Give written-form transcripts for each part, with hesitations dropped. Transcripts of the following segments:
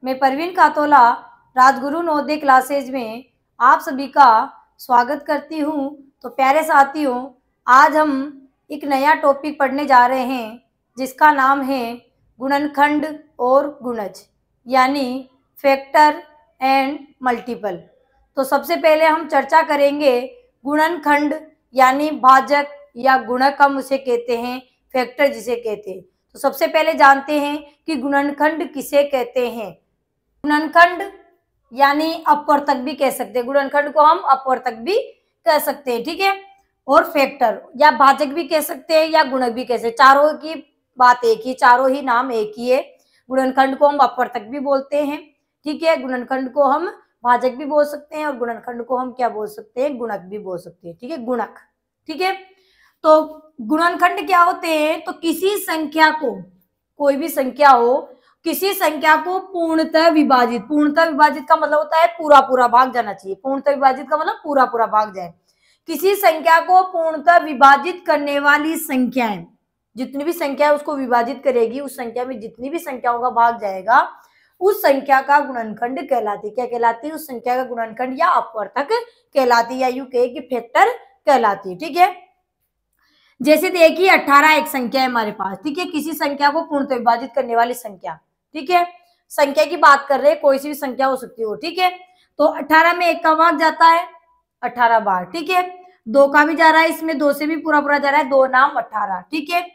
मैं परवीन कातोला राजगुरु नवोदय क्लासेज में आप सभी का स्वागत करती हूँ। तो प्यारे साथियों, आज हम एक नया टॉपिक पढ़ने जा रहे हैं जिसका नाम है गुणनखंड और गुणज, यानी फैक्टर एंड मल्टीपल। तो सबसे पहले हम चर्चा करेंगे गुणनखंड यानी भाजक या गुणक हम उसे कहते हैं, फैक्टर जिसे कहते हैं। तो सबसे पहले जानते हैं कि गुणनखंड किसे कहते हैं। गुणनखंड यानी अपवर्तक भी कह सकते हैं, गुणनखंड को हम अपवर्तक भी कह सकते हैं, ठीक है। और फैक्टर या भाजक भी कह सकते हैं या गुणक भी कह सकते हैं, चारों की बात एक ही, चारों ही नाम एक ही है। गुणनखंड को हम अपवर्तक भी बोलते हैं, ठीक है। गुणनखंड को हम भाजक भी बोल सकते हैं और गुणनखंड को हम क्या बोल सकते हैं, गुणक भी बोल सकते हैं, ठीक है, गुणक, ठीक है। तो गुणनखंड क्या होते हैं, तो किसी संख्या को, कोई भी संख्या हो, किसी संख्या को पूर्णतः विभाजित, पूर्णतः विभाजित का मतलब होता है पूरा पूरा भाग जाना चाहिए, पूर्णतः विभाजित का मतलब पूरा पूरा भाग जाए। किसी संख्या को पूर्णतः विभाजित करने वाली संख्याएं, जितनी भी संख्या उसको विभाजित करेगी, उस संख्या में जितनी भी संख्याओं का भाग जाएगा उस संख्या का गुणनखंड कहलाती। क्या कहलाती? उस संख्या का गुणनखंड या अपवर्तक कहलाती, या यूं कहे कि फैक्टर कहलाती, ठीक है। जैसे देखिए 18 एक संख्या है हमारे पास, ठीक है, किसी संख्या को पूर्णतः विभाजित करने वाली संख्या, ठीक है। संख्या की बात कर रहे हैं, कोई सी भी संख्या हो सकती हो, ठीक है। तो 18 में एक का भाग जाता है 18 बार, ठीक है। 2 का भी जा रहा है, इसमें 2 से भी पूरा पूरा जा रहा है, 2 नाम 18, ठीक है।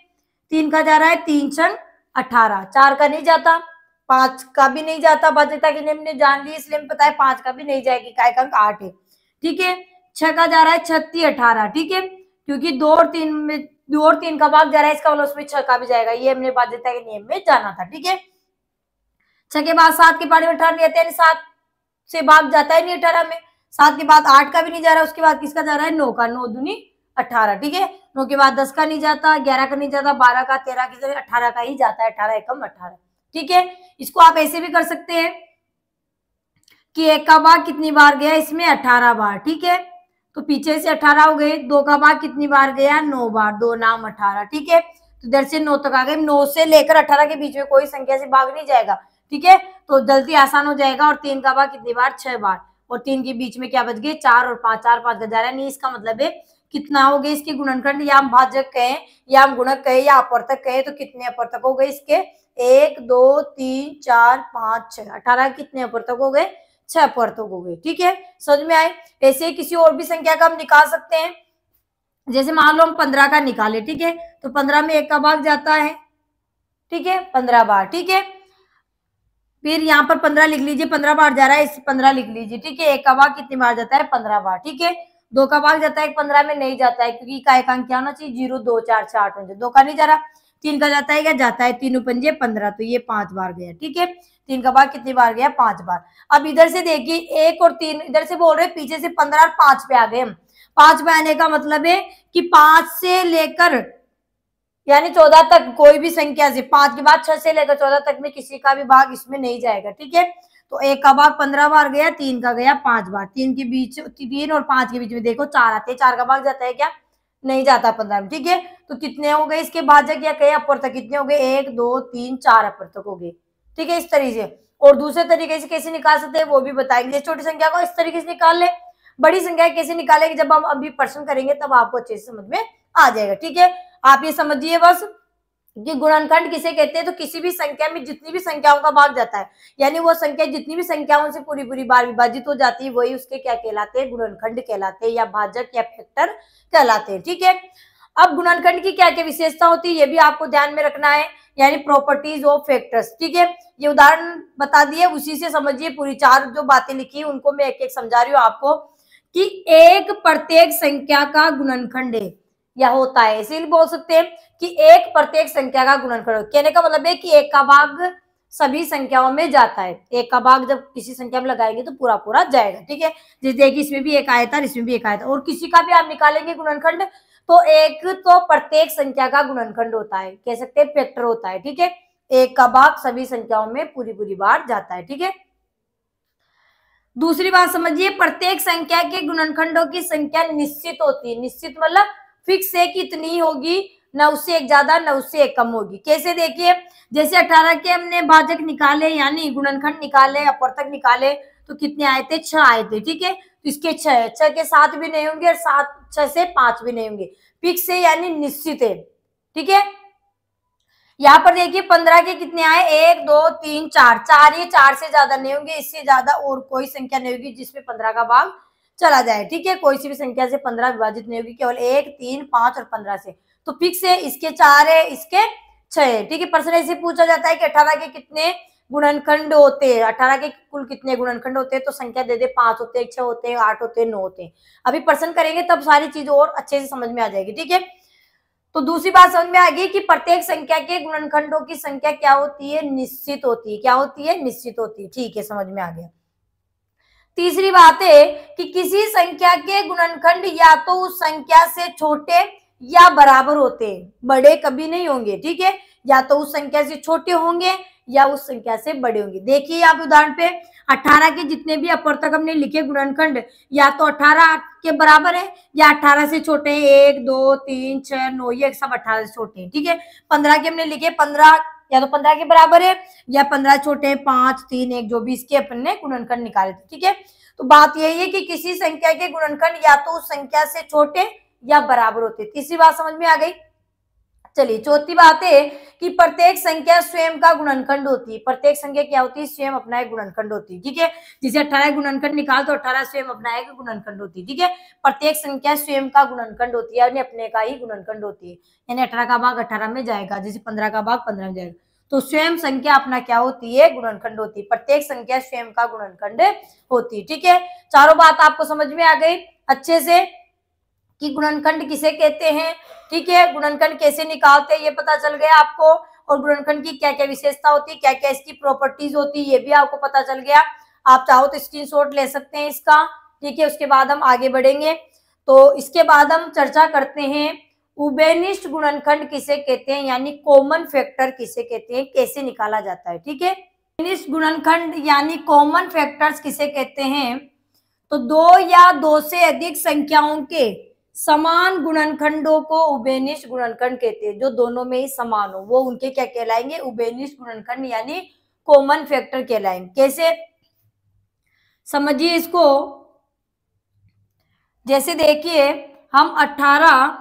3 का जा रहा है, 3 छंग 18, 4 का नहीं जाता, 5 का भी नहीं जाता, भाज्यता के नियम ने जान ली इसलिए पता है 5 का भी नहीं जाएगी, काय का अंक 8 है, ठीक है। 6 का जा रहा है 36 18, ठीक है, क्योंकि 2 और 3 में 2 और 3 का भाग जा रहा है, इसका मतलब उसमें 6 का भी जाएगा, ये हमने बाध्यता के नियम में जाना था, ठीक है। 6 के बाद 7 के पारी में 18 नहीं आते, यानी 7 से भाग जाता है नहीं 18 में। 7 के बाद 8 का भी नहीं जा रहा, उसके बाद किसका जा रहा है, 9 का, 9 दूनी 18, ठीक है। 9 के बाद 10 का नहीं जाता, 11 का नहीं जाता, 12 का, 13 की जगह 18 का ही जाता है, 18 एकम 18, ठीक है। इसको आप ऐसे भी कर सकते हैं कि 1 का भाग कितनी बार गया, इसमें 18 बार, ठीक है। तो पीछे से 18 हो गए, 2 का भाग कितनी बार गया, 9 बार, 2 नाम 18, ठीक है। तो इधर से 9 तक आ गए, 9 से लेकर 18 के बीच में कोई संख्या से भाग नहीं जाएगा, ठीक है। तो जल्दी आसान हो जाएगा। और 3 का भाग कितनी बार, 6 बार, और 3 के बीच में क्या बच गए, 4 और 5, 4 5 जा रहा है, नहीं इसका मतलब है कितना हो गए इसके गुणनखंड, या हम भाजक कहें या हम गुणक कहें या अपवर्तक कहें, तो कितने अपवर्तक हो गए इसके, 1 2 3 4 5 6, 18 कितने अपवर्तक हो गए, 6 अपवर्तक हो गए, ठीक है। समझ में आए। ऐसे ही किसी और भी संख्या का हम निकाल सकते हैं, जैसे मान लो हम 15 का निकाले, ठीक है। तो 15 में 1 का भाग जाता है, ठीक है, 15 बार, ठीक है। फिर यहाँ पर 15 लिख लीजिए, 15 बार जा रहा है, इस 15 लिख लीजिए, ठीक है। 1 का भाग कितनी बार जाता है, 15 बार, ठीक है। 2 का भाग जाता है, 15 में नहीं जाता है, क्योंकि इकाई का अंक क्या होना चाहिए, 0 2 4 6 8 9, 2 का नहीं जा रहा। 3 का जाता है, क्या जाता है, 3 पंजे 15, तो ये 5 बार गया, ठीक है। 3 का भाग कितनी बार गया, 5 बार। अब इधर से देखिए 1 और 3 इधर से बोल रहे, पीछे से 15 और 5 पे आ गए हम। 5 पे आने का मतलब है कि 5 से लेकर यानी 14 तक कोई भी संख्या से, 5 के बाद 6 से लेकर 14 तक में किसी का भी भाग इसमें नहीं जाएगा, ठीक है। तो 1 का भाग 15 बार गया, 3 का गया 5 बार, 3 के बीच, 3 और 5 के बीच में देखो 4 आते हैं, 4 का भाग जाता है क्या, नहीं जाता 15 में, ठीक है। तो कितने हो गए इसके भाजक या कई अपवर्तक, कितने हो गए, 1 2 3 4 अपवर्तक हो गए, ठीक है, इस तरीके से। और दूसरे तरीके से कैसे निकाल सकते हैं वो भी बताएंगे। छोटी संख्या को इस तरीके से निकाल ले, बड़ी संख्या कैसे निकालेंगे जब हम अभी प्रश्न करेंगे तब आपको अच्छे से समझ में आ जाएगा, ठीक है। आप ये समझिए बस कि गुणनखंड किसे कहते हैं, तो किसी भी संख्या में जितनी भी संख्याओं का भाग जाता है, यानी वो संख्या जितनी भी संख्याओं से पूरी पूरी बार विभाजित हो जाती है, वही उसके क्या कहलाते हैं, गुणनखंड कहलाते हैं, या भाजक या फैक्टर कहलाते हैं, ठीक है। अब गुणनखंड की क्या क्या विशेषता होती है ये भी आपको ध्यान में रखना है, यानी प्रॉपर्टीज ऑफ फैक्टर्स, ठीक है। ये उदाहरण बता दिए, उसी से समझिए, पूरी 4 जो बातें लिखी उनको मैं एक एक समझा रही हूँ आपको, कि एक प्रत्येक संख्या का गुणनखंड है या होता है, इसीलिए बोल सकते हैं कि एक प्रत्येक संख्या का गुणनखंड। कहने का मतलब है कि 1 का भाग सभी संख्याओं में जाता है, 1 का भाग जब किसी संख्या में लगाएंगे तो पूरा पूरा जाएगा, ठीक है। जैसे देखिए इसमें भी 1 आया था, इसमें भी 1 आया था, और किसी का भी आप निकालेंगे गुणनखंड तो एक तो प्रत्येक संख्या का गुणनखंड होता है, कह सकते हैं फैक्टर होता है, ठीक है। 1 का भाग सभी संख्याओं में पूरी पूरी बार जाता है, ठीक है। दूसरी बात समझिए, प्रत्येक संख्या के गुणनखंडों की संख्या निश्चित होती है, निश्चित मतलब फिक्स है कि इतनी होगी, ना उससे एक ज्यादा ना उससे एक कम होगी। कैसे देखिए, जैसे 18 के हमने भाजक निकाले यानी गुणनखंड निकाले, अपवर्तक निकाले, तो कितने आए थे? 6 आए थे। ठीक है, तो इसके 6 के 7 भी नहीं होंगे और 6 से 5 भी नहीं होंगे। फिक्स है यानी निश्चित है। ठीक है, यहाँ पर देखिए 15 के कितने आए? 1 2 3 4, 4 ये 4 से ज्यादा नहीं होंगे, इससे ज्यादा और कोई संख्या नहीं होगी जिसमें 15 का भाग चला जाए। ठीक है, कोई सी भी संख्या से 15 विभाजित नहीं होगी, केवल 1 3 5 और 15 से। तो फिक्स है, इसके 4 है, इसके 6 है। ठीक है, प्रश्न ऐसे पूछा जाता है कि 18 के कितने गुणनखंड होते हैं, 18 के कुल कितने गुणनखंड होते हैं, तो संख्या दे दे, 5 होते हैं, 6 होते हैं, 8 होते हैं, 9 होते हैं। अभी प्रश्न करेंगे तब सारी चीज और अच्छे से समझ में आ जाएगी। ठीक है, तो दूसरी बात समझ में आ गई कि प्रत्येक संख्या के गुणनखंडों की संख्या क्या होती है? निश्चित होती है। क्या होती है? निश्चित होती है। ठीक है, समझ में आ गया। तीसरी बात है कि किसी संख्या के गुणनखंड या तो उस संख्या से छोटे या बराबर होते हैं, बड़े कभी नहीं होंगे। ठीक है, या तो उस संख्या से छोटे होंगे या उस संख्या से बड़े होंगे। देखिए आप उदाहरण पे 18 के जितने भी अपवर्तक हमने लिखे गुणनखंड, या तो 18 के बराबर है या 18 से छोटे हैं। 1 2 3 6 9 ये सब 18 से छोटे हैं। ठीक है, 15 के हमने लिखे, 15 या तो 15 के बराबर है या 15 छोटे हैं, 5 3 1 जो भी इसके अपन ने गुणनखंड निकाले थे। ठीक है, तो बात यही है कि किसी संख्या के गुणनखंड या तो उस संख्या से छोटे या बराबर होते। तीसरी बात समझ में आ गई। चलिए चौथी बात है कि प्रत्येक संख्या स्वयं का गुणनखंड होती है। प्रत्येक संख्या क्या होती है? स्वयं अपना एक गुणनखंड होती है। ठीक है, जैसे 18 गुणनखंड निकाल तो 18 स्वयं अपना एक गुणनखंड होती है। ठीक है, प्रत्येक संख्या स्वयं का गुणनखंड होती है, यानी अपने का ही गुणनखंड होती है। यानी 18 का भाग 18 में जाएगा, जैसे 15 का भाग 15 में जाएगा। तो स्वयं संख्या अपना क्या होती है? गुणनखंड होती है। प्रत्येक संख्या स्वयं का गुणनखंड होती है। ठीक है, चारों बात आपको समझ में आ गई अच्छे से कि गुणनखंड किसे कहते हैं। ठीक है, गुणनखंड कैसे निकालते हैं ये पता चल गया आपको, और गुणनखंड की क्या क्या विशेषता होती है, क्या क्या इसकी प्रॉपर्टीज होती है ये भी आपको पता चल गया। आप चाहो तो स्क्रीनशॉट ले सकते हैं इसका। ठीक है, उसके बाद हम आगे बढ़ेंगे। तो इसके बाद हम चर्चा करते हैं उभयनिष्ठ गुणनखंड किसे कहते हैं, यानी कॉमन फैक्टर किसे कहते हैं, कैसे निकाला जाता है। ठीक है, उभयनिष्ठ गुणनखंड यानी कॉमन फैक्टर्स किसे कहते हैं, तो 2 या 2 से अधिक संख्याओं के समान गुणनखंडों को उभयनिष्ठ गुणनखंड कहते हैं। जो दोनों में ही समान हो वो उनके क्या कहलाएंगे? उभयनिष्ठ गुणनखंड यानी कॉमन फैक्टर कहलाएंगे। कैसे समझिए इसको, जैसे देखिए हम 18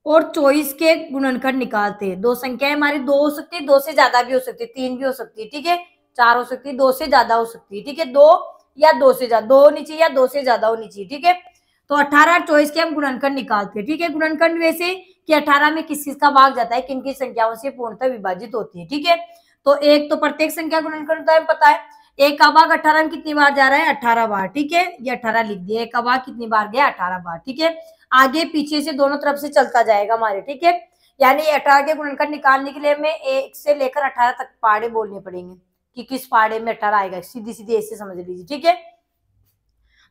और 24 के गुणनखंड निकालते हैं। दो संख्याएं हमारी 2 हो सकती है, 2 से ज्यादा भी हो सकती है, 3 भी हो सकती है। ठीक है, 4 हो सकती है, 2 से ज्यादा हो सकती है। ठीक है, 2 या 2 से ज्यादा, 2 होनी चाहिए या 2 से ज्यादा होनी चाहिए। ठीक है, तो 18 और 24 के हम गुणनखंड निकालते हैं। ठीक है, गुणनखंड वैसे कि 18 में किस किस का भाग जाता है, किन किन संख्याओं से पूर्णतः विभाजित होती है। ठीक है, तो एक तो प्रत्येक संख्या गुणनखंड होता है, पता है। एक का भाग 18 में कितनी बार जा रहा है? 18 बार। ठीक है, ये 18 लिख दिया। एक का भाग कितनी बार गया? 18 बार। ठीक है, आगे पीछे से दोनों तरफ से चलता जाएगा हमारे। ठीक है, यानी 18 के गुणनखंड निकालने के लिए हमें 1 से लेकर 18 तक पहाड़े बोलने पड़ेंगे कि किस पहाड़े में 18 आएगा। सीधी सीधी ऐसे समझ लीजिए। ठीक है,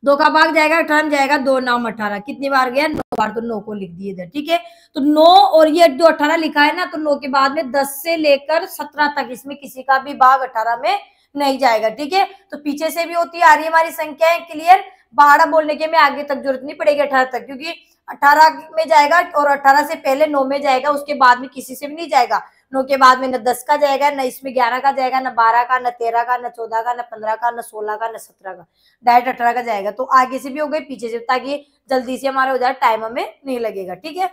2 का भाग जाएगा 18 में जाएगा, 2 नाम 18 कितनी बार गया? 9 बार। तो 9 को लिख दिए इधर। ठीक है, तो 9 और ये जो 18 लिखा है ना, तो 9 के बाद में 10 से लेकर 17 तक इसमें किसी का भी भाग 18 में नहीं जाएगा। ठीक है, तो पीछे से भी होती आ रही है हमारी संख्या है। क्लियर, बारह बोलने के में आगे तक जरूरत नहीं पड़ेगी 18 तक, क्योंकि 18 में जाएगा और 18 से पहले 9 में जाएगा, उसके बाद में किसी से भी नहीं जाएगा। 9 के बाद में न 10 का जाएगा, न इसमें 11 का जाएगा, न 12 का, न 13 का, न 14 का, न 15 का, न 16 का, न 17 का, डायरेक्ट 18 का जाएगा। तो आगे से भी हो गई पीछे से, ताकि जल्दी से हमारा हो जाए, टाइम हमें नहीं लगेगा। ठीक है,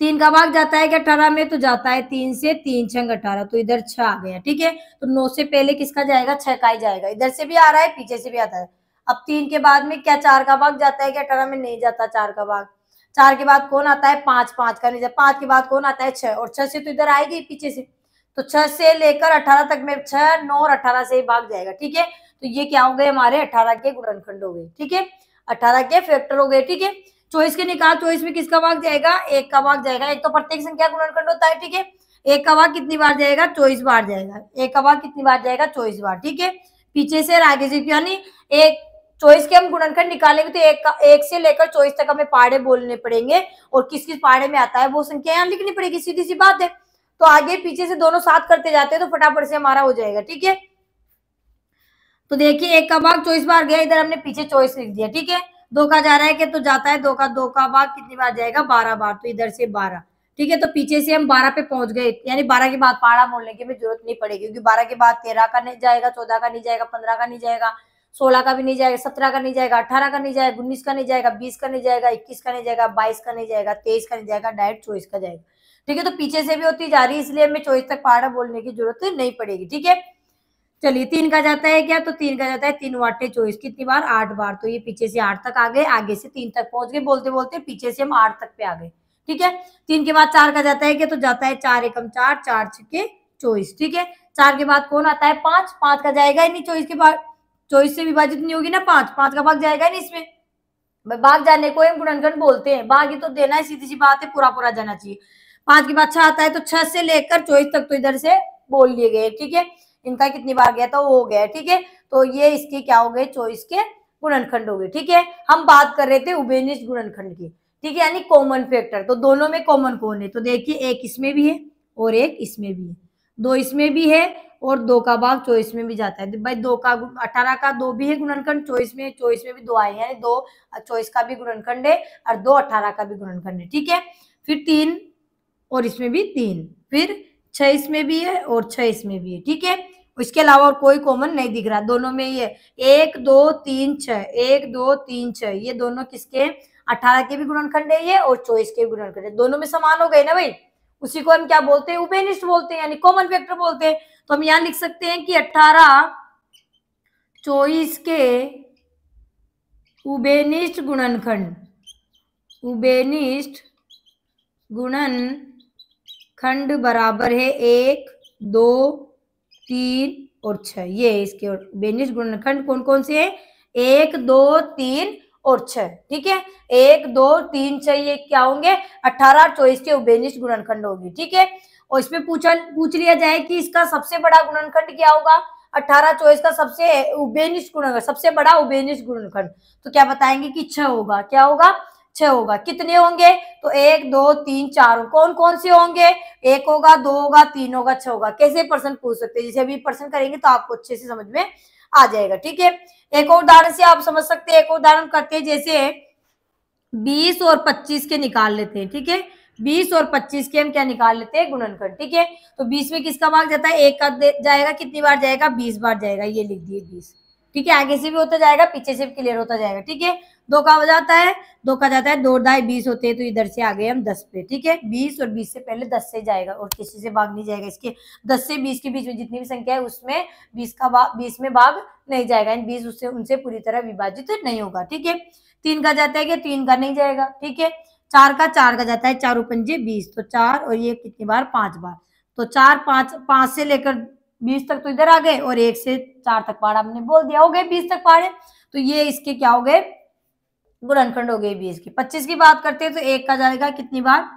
3 का भाग जाता है कि 18 में, तो जाता है 3 से, 3 छंग 18, तो इधर 6 आ गया। ठीक है, तो 9 से पहले किसका जाएगा? 6 का ही जाएगा। इधर से भी आ रहा है, पीछे से भी आता है। अब 3 के बाद में क्या 4 का भाग जाता है कि 18 में? नहीं जाता 4 का भाग। 4 के बाद कौन आता है? 5, 5 का नहीं जाता। 5 के बाद कौन आता है? 6, और 6 से तो इधर आएगी पीछे से, तो 6 से लेकर 18 तक में 6, 9 और 18 से ही भाग जाएगा। ठीक है, तो ये क्या हो गए? हमारे 18 के गुणनखंड हो गए। ठीक है, 18 के फैक्टर हो गए। ठीक है, 24 के निकाल, 24 में किसका भाग जाएगा? 1 का भाग जाएगा। एक तो प्रत्येक संख्या गुणनखंड होता है। ठीक है, 1 का भाग कितनी बार जाएगा? 24 बार जाएगा। 1 का भाग कितनी बार जाएगा? 24 बार। ठीक है, पीछे से और आगे से, यानी एक 24 के हम गुणनखंड निकालेंगे तो 1 से लेकर 24 तक हमें पहाड़े बोलने पड़ेंगे, और किस किस पहाड़े में आता है वो संख्या यहाँ लिखनी पड़ेगी। सीधी सी बात है। तो आगे पीछे से दोनों साथ करते जाते हैं तो फटाफट से हमारा हो जाएगा। ठीक है, तो देखिए 1 का भाग 24 बार गया, इधर हमने पीछे 24 लिख दिया। ठीक है, 2 का जा रहा है कि तो जाता है 2 का भाग कितनी बार जाएगा, 12 बार, तो इधर से 12। ठीक है, तो पीछे से हम 12 पे पहुंच गए, यानी 12 के बाद पारा बोलने की भी जरूरत नहीं पड़ेगी, क्योंकि 12 के बाद 13 का नहीं जाएगा, 14 का नहीं जाएगा, 15 का नहीं जाएगा, 16 का भी नहीं जाएगा, 17 का नहीं जाएगा, 18 का नहीं जाएगा, 19 का नहीं जाएगा, 20 का नहीं जाएगा, 21 का नहीं जाएगा, 22 का नहीं जाएगा, 23 का नहीं जाएगा, डायरेक्ट 24 का जाएगा। ठीक है, तो पीछे से भी होती जा रही है, इसलिए हमें 24 तक पारा बोलने की जरूरत नहीं पड़ेगी। ठीक है, चलिए 3 का जाता है क्या, तो 3 का जाता है 3 वाटे 24, कितनी बार, 8 बार, तो ये पीछे से 8 तक आ गए, आगे से 3 तक पहुंच गए, बोलते बोलते पीछे से हम 8 तक पे आ गए। ठीक है, 3 के बाद 4 का जाता है क्या, तो जाता है 4 एकम 4, 4 छक्के 24। ठीक है, 4 के बाद कौन आता है, 5, 5 का जाएगा ही नहीं 24 के बाद, 24 से विभाजित नहीं होगी ना 5, 5 का भाग जाएगा नहीं इसमें, भाग जाने को हम गुणनखंड बोलते हैं, भाग ही तो देना है, सीधी सी बात है, पूरा पूरा जाना चाहिए। 5 के बाद 6 आता है, तो 6 से लेकर 24 तक तो इधर से बोल लिए गए। ठीक है, इनका कितनी बार गया था, वो हो गया। ठीक है, तो ये इसके क्या हो गए, 24 के गुणनखंड हो गए। ठीक है, हम बात कर रहे थे उभयनिष्ठ गुणनखंड की। ठीक है, यानी कॉमन फैक्टर, तो दोनों में कॉमन कौन है, तो देखिए एक इसमें भी है और एक इसमें भी है, 2 इसमें भी है और 2 का भाग 24 में भी जाता है। भाई 2 का 18 का 2 भी है गुणनखंड, 24 में भी 2 आए हैं, 2 24 का भी गुणनखंड है और 2 18 का भी गुणनखंड है। ठीक है, फिर 3 और इसमें भी 3, फिर 6 इसमें भी है और 6 इसमें भी है। ठीक है, इसके अलावा और कोई कॉमन नहीं दिख रहा, दोनों में ये 1 2 3 6, 1 2 3 6, ये दोनों किसके, 18 के भी गुणनखंड है ये और 24 के भी गुणनखंड है, दोनों में समान हो गए ना भाई, उसी को हम क्या बोलते हैं, उभयनिष्ठ बोलते हैं, यानी कॉमन फैक्टर बोलते हैं। तो हम यहाँ लिख सकते हैं कि 18 24 के उभयनिष्ठ गुणनखंड, उभयनिष्ठ गुणनखंड बराबर है 1 2 3 और 6, ये इसके उभयनिष्ठ गुणनखंड कौन कौन से हैं, 1 2 3 और 6। ठीक है, 1 2 3 6 ये क्या होंगे, 18 और 24 के उभयनिष्ठ गुणनखंड होगी। ठीक है, और इसमें पूछ लिया जाए कि इसका सबसे बड़ा गुणनखंड क्या होगा, 18 24 का सबसे उभयनिष्ठ गुणनखंड, सबसे बड़ा उभयनिष्ठ गुणनखंड, तो क्या बताएंगे कि 6 होगा, क्या होगा, 6 होगा। कितने होंगे, तो 1 2 3 4, कौन कौन से होंगे, 1 होगा, 2 होगा, 3 होगा, 6 होगा। कैसे प्रश्न पूछ सकते हैं, जैसे अभी प्रश्न करेंगे तो आपको अच्छे से समझ में आ जाएगा। ठीक है, एक और उदाहरण से आप समझ सकते हैं, एक और उदाहरण करते हैं, जैसे 20 और 25 के निकाल लेते हैं। ठीक है, 20 और 25 के हम क्या निकाल लेते हैं, गुणनखंड। ठीक है, तो 20 में किसका भाग जाता है, 1 का जाएगा, कितनी बार जाएगा, 20 बार जाएगा, ये लिख दिए 20। ठीक है, आगे से भी होता जाएगा, पीछे से भी क्लियर होता जाएगा। ठीक है, 2 का हो जाता है, 2 का जाता है, 2 ढाई 20 होते हैं, तो इधर से आ गए हम 10 पे। ठीक है, 20 और 20 से पहले 10 से जाएगा और किसी से भाग नहीं जाएगा, इसके 10 से 20 के बीच में जितनी भी संख्या है उसमें 20 में भाग नहीं जाएगा, 20 उससे उनसे पूरी तरह विभाजित नहीं होगा। ठीक है, 3 का जाता है कि 3 का नहीं जाएगा। ठीक है, 4 का जाता है, 4 पंजे 20, तो 4 और ये कितनी बार, 5 बार, तो 4 5 से लेकर 20 तक तो इधर आ गए और 1 से 4 तक पहाड़ा हमने बोल दिया, हो गए 20 तक पहाड़े, तो ये इसके क्या हो गए, गुणनखंड हो गए 20 की। 25 की बात करते हैं तो 1 का जाएगा कितनी बार,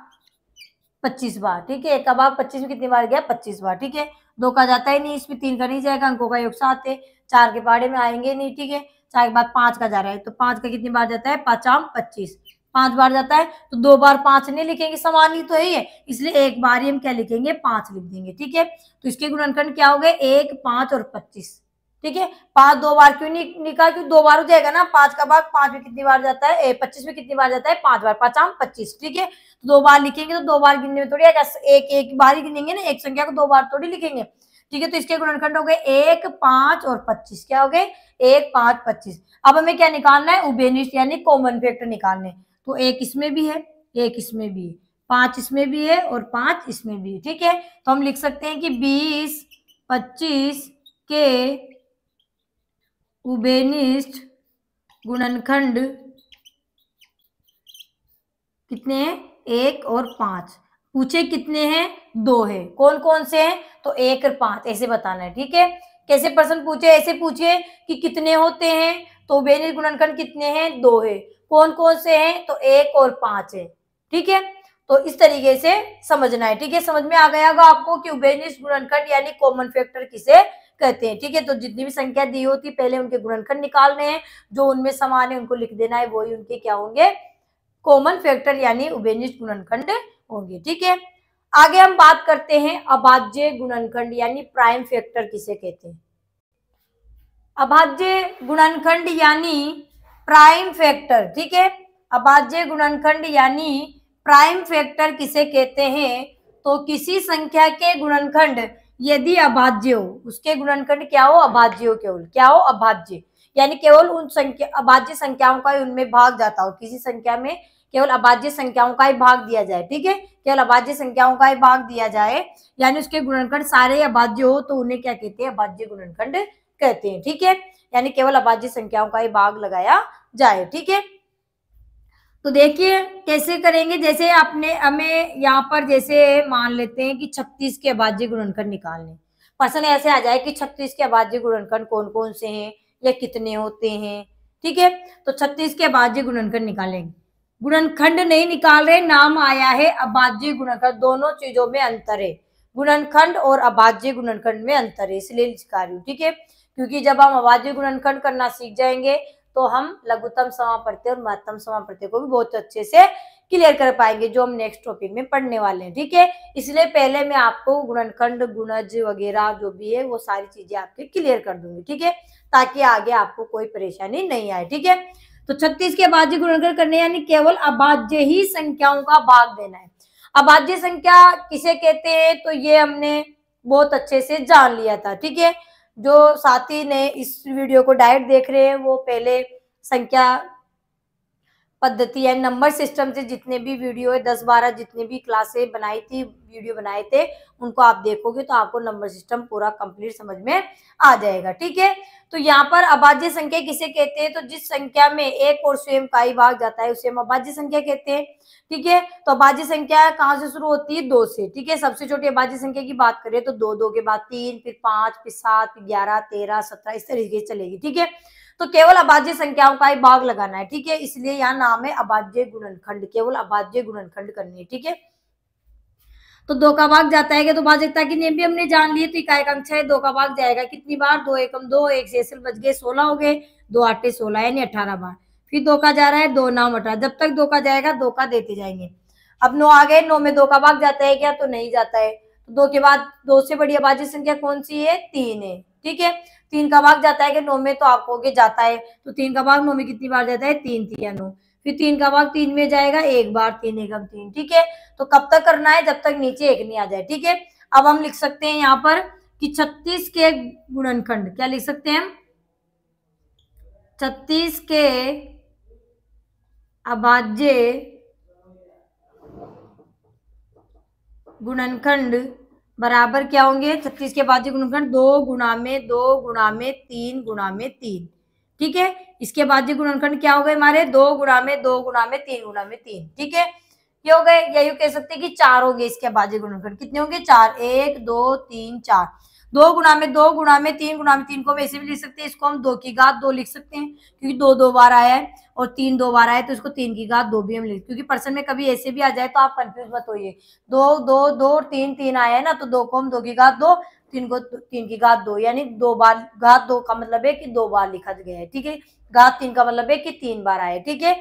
25 बार। ठीक है, 1 का भाग 25 में कितनी बार गया, 25 बार। ठीक है, 2 का जाता ही नहीं, इसमें 3 का नहीं जाएगा, अंकों का योग 7 है, 4 के पहाड़े में आएंगे नहीं। ठीक है, 4 के बाद 5 का जा रहा है, तो 5 का कितनी बार जाता है, 5 25, 5 बार जाता है, तो 2 बार 5 नहीं लिखेंगे, समान ही तो है, इसलिए एक बार ही हम क्या लिखेंगे, 5 लिख देंगे। ठीक है, तो इसके गुणनखंड क्या हो गए, 1 5 और 25। ठीक है, 5 2 बार क्यों नहीं निकाल, क्यों 2 बार हो जाएगा ना, 5 का भाग 5 में कितनी बार जाता है, 25 में कितनी बार जाता है, 5 बार, 5 25। ठीक है, तो 2 बार लिखेंगे, तो 2 बार गिनने में थोड़ी आएगा, एक बार ही गिनेंगे ना, एक संख्या को 2 बार थोड़ी लिखेंगे। ठीक है, तो इसके गुणनखंड हो गए 1 5 और 25, क्या हो गए, 1 5 25। अब हमें क्या निकालना है, उभयनिष्ठ यानी कॉमन फैक्टर निकालने, तो 1 इसमें भी है, 1 इसमें भी है, 5 इसमें भी है और 5 इसमें भी है। ठीक है, तो हम लिख सकते हैं कि 20 25 के उभयनिष्ठ गुणनखंड कितने हैं, 1 और 5। पूछे कितने हैं, 2 है, कौन कौन से हैं, तो 1 और 5 ऐसे बताना है। ठीक है, कैसे प्रश्न पूछे, ऐसे पूछे कि कितने होते हैं, तो उभयनिष्ठ गुणनखंड कितने हैं, 2 है, कौन कौन से हैं, तो 1 और 5 है। ठीक है, तो इस तरीके से समझना है। ठीक है, समझ में आ गया होगा आपको कि उभयनिष्ठ गुणनखंड यानी कॉमन फैक्टर किसे कहते हैं। ठीक है, तो जितनी भी संख्या दी होती पहले उनके गुणनखंड निकालने हैं, जो उनमें समान है उनको लिख देना है, वही उनके क्या होंगे, कॉमन फैक्टर यानी उभयनिष्ठ गुणनखंड होंगे। ठीक है, आगे हम बात करते हैं अभाज्य गुणनखंड यानी प्राइम फैक्टर किसे कहते हैं। अभाज्य गुणनखंड यानी प्राइम फैक्टर, ठीक है। अभाज्य गुणनखंड यानी प्राइम फैक्टर किसे कहते हैं, तो किसी संख्या के गुणनखंड यदि अभाज्य हो, उसके गुणनखंड क्या हो, अभाज्य हो, केवल क्या हो, अभाज्य, यानी केवल उन संख्या अभाज्य संख्याओं का ही उनमें भाग जाता हो, किसी संख्या में केवल अभाज्य संख्याओं का ही भाग दिया जाए, ठीक है, केवल अभाज्य संख्याओं का ही भाग दिया जाए, यानी उसके गुणनखंड सारे अभाज्य हो तो उन्हें क्या कहते हैं, अभाज्य गुणनखंड कहते हैं, ठीक है, यानी केवल अभाज्य संख्याओं का ही भाग लगाया जाए, ठीक है। तो देखिए कैसे करेंगे, जैसे आपने हमें यहाँ पर जैसे मान लेते हैं कि 36 के अभाज्य गुणनखंड निकालने, प्रश्न ऐसे आ जाए कि 36 के अभाज्य गुणनखंड कौन कौन से हैं या कितने होते हैं, ठीक है। तो 36 के अभाज्य गुणनखंड निकालेंगे, गुणनखंड नहीं निकाल रहे, नाम आया है अभाज्य गुणनखंड, दोनों चीजों में अंतर है, गुणनखंड और अभाज्य गुणनखंड में अंतर है, इसलिए लिखा रही हूँ, ठीक है, क्योंकि जब हम अभाज्य गुणनखंड करना सीख जाएंगे तो हम लघुत्तम समाप्रत्यय और महत्तम समाप्रत्यय को भी बहुत अच्छे से क्लियर कर पाएंगे, जो हम नेक्स्ट टॉपिक में पढ़ने वाले हैं, ठीक है। इसलिए पहले मैं आपको गुणनखंड, गुणज वगैरह जो भी है वो सारी चीजें आपके क्लियर कर दूंगी, ठीक है, ताकि आगे आपको कोई परेशानी नहीं आए, ठीक है। तो 36 के अभाज्य गुणनखंड करने यानी केवल अभाज्य ही संख्याओं का भाग देना है। अभाज्य संख्या किसे कहते हैं, तो ये हमने बहुत अच्छे से जान लिया था, ठीक है। जो साथी ने इस वीडियो को डायरेक्ट देख रहे हैं वो पहले संख्या पद्धति या नंबर सिस्टम से जितने भी वीडियो है 10-12 जितने भी क्लासें बनाई थी, वीडियो बनाए थे, उनको आप देखोगे तो आपको नंबर सिस्टम पूरा कंप्लीट समझ में आ जाएगा, ठीक है। तो यहाँ पर अभाज्य संख्या किसे कहते हैं, तो जिस संख्या में एक और स्वयं का ही भाग जाता है उसे हम अभाज्य संख्या कहते हैं, ठीक है। तो अभाज्य संख्या कहाँ से शुरू होती है, 2 से, ठीक है। सबसे छोटी अभाज्य संख्या की बात करें तो 2, 2 के बाद 3, फिर 5, फिर 7, फिर 11, 13, 17 इस तरीके से चलेगी, ठीक है। तो केवल अभाज्य संख्याओं का ही भाग लगाना है, ठीक है, इसलिए यहाँ नाम है अभाज्य गुणनखंड, केवल अभाज्य गुणनखंड करनी है, ठीक है। तो 2 का भाग जाता है, तो भाजकता की नियम भी हमने जान लिए, तो इकाई अंक 6 2 का भाग जाएगा कितनी बार, 2 एकम 2, 1 शेषल बच गए 16 हो गए, 2 8 16 यानी 18 बार, फिर 2 का जा रहा है 2 9 18, जब तक 2 का जाएगा 2 का देते जाएंगे। अब 9 आ गए, 9 में 2 का भाग जाता है क्या, तो नहीं जाता है, तो 2 के बाद 2 से बड़ी अभाज्य संख्या कौन सी है, 3 है, ठीक है। 3 का भाग जाता है कि 9 में, तो आप कहोगे जाता है, तो 3 का भाग 9 में कितनी बार जाता है, 3 3 या 9, फिर 3 का भाग 3 में जाएगा एक बार, 3 एकम 3, ठीक है। तो कब तक करना है, जब तक नीचे 1 नहीं आ जाए, ठीक है। अब हम लिख सकते हैं यहाँ पर कि 36 के गुणनखंड, क्या लिख सकते हैं हम, 36 के अभाज्य गुणनखंड बराबर क्या होंगे, 36 के अभाज्य गुणनखंड 2 गुणा में 2 गुणा में 3 गुणा में 3, ठीक है। इसके अभाज्य गुणनखंड क्या हो गए हमारे, 2 गुणा में 2 गुणा में 3 गुणा में 3, ठीक है, ये हो गए। यही कह सकते हैं कि 4 हो गए इसके अभाज्य गुणनखंड, कितने होंगे, 4, 1 2 3 4, 2 गुणा में 2 गुणा में 3 गुणा में 3 को वैसे भी लिख सकते हैं, इसको हम 2 की घात 2 लिख सकते हैं, क्योंकि 2 2 बार आया है और 3 2 बार आया है, तो इसको 3 की घात 2 भी हम लिख, क्योंकि प्रश्न में कभी ऐसे भी आ जाए तो आप कंफ्यूज मत होइए, 2 2 2 3 3 आया है ना, तो 2 को हम 2 की घात 2, 3 को 3 की घात 2, यानी 2 बार, घात 2 का मतलब है कि 2 बार लिखा गया है, ठीक है। घात 3 का मतलब है कि 3 बार आया, ठीक है।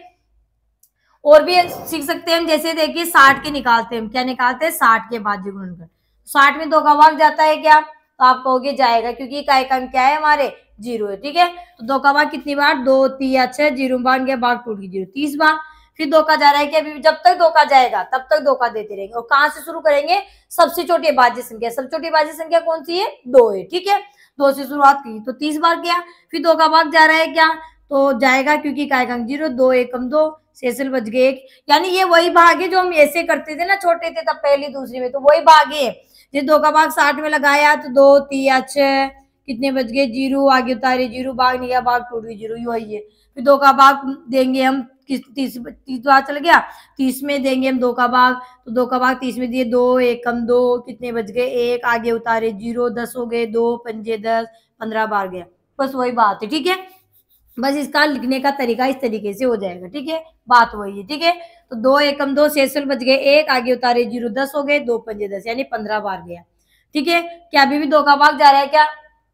और भी सीख सकते हैं हम, जैसे देखिए 60 के निकालते हैं हम, क्या निकालते हैं, 60 के अभाज्य गुणनखंड, 60 में 2 का भाग जाता है क्या, तो आप कहोगे जाएगा, क्योंकि इकाई का अंक क्या है हमारे, 0 है, ठीक है। तो 2 का भाग कितनी बार, 2 3 6, 0 बार गया, भाग टूट गया 0, 30 बार, फिर 2 का जा रहा है कि अभी जब तक 2 का जाएगा तब तक 2 का देते रहेंगे, और कहां से शुरू करेंगे, सबसे छोटी अभाज्य संख्या, सबसे छोटी अभाज्य संख्या कौन सी है, 2 है, ठीक है। 2 से शुरुआत की तो 30 बार किया, फिर 2 का भाग जा रहा है क्या, तो जाएगा, क्योंकि इकाई का अंक 0, 2 एकम 2 शेषल बच गए 1, यानी ये वही भाग है जो हम ऐसे करते थे ना छोटे थे तब, पहली दूसरी में, तो वही भाग है। जैसे 2 का भाग 60 में लगाया तो 2 3 6 कितने बच गए, 0 आगे उतारे 0, भाग नहीं गया, भाग टूट गई 0, वही है। फिर 2 का भाग देंगे हम, किस 30 बार चल गया, 30 में देंगे हम 2 का भाग, तो 2 का भाग 30 में दिए 2 एकम 2 कितने बच गए 1, आगे उतारे 0, 10 हो गए, 2 पंजे 10, 15 बार गया, बस वही बात है, ठीक है। बस इसका लिखने का तरीका इस तरीके से हो जाएगा, ठीक है, बात वही है, ठीक है। तो 2 एकम 2 शेषल बच गए 1, आगे उतारे 0, 10 हो गए, 2 पंजे 10 यानी 15 बार गया, ठीक है। क्या अभी भी 2 का भाग जा रहा है क्या,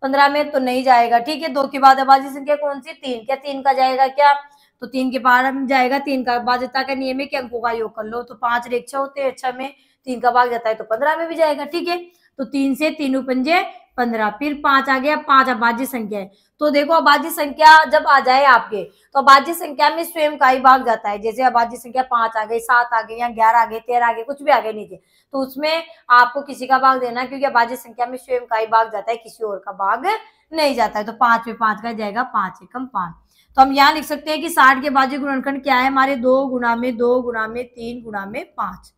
15 में, तो नहीं जाएगा, ठीक है। 2 के बाद अभाज्य संख्या कौन सी, 3, क्या 3 का जाएगा क्या, तो 3 के बाद में जाएगा, 3 का भाज्यता का नियम है कि अंकों का योग कर लो, तो 5 रेखा होते हैं, 6 में 3 का भाग जाता है तो 15 में भी जाएगा, ठीक है। तो 3 से 3 पंजे 15, फिर 5 आ गया, 5 अभाज्य संख्या है। तो देखो अभाज्य संख्या जब आ जाए आपके, तो अभाज्य संख्या में स्वयं का ही भाग जाता है। जैसे अभाज्य संख्या 5 आ गई, 7 आ गई, या 11 आ गई, 13 आ गई, कुछ भी आ गए नीचे, तो उसमें आपको किसी का भाग देना, क्योंकि अभाज्य संख्या में स्वयं का ही भाग जाता है, किसी और का भाग नहीं जाता है। तो 5 में 5 का जाएगा 5 एकम 5। तो हम यहाँ लिख सकते हैं कि 60 के अभाज्य गुणनखंड क्या है हमारे, 2 गुणा में 2 गुणा में 3 गुणा में 5।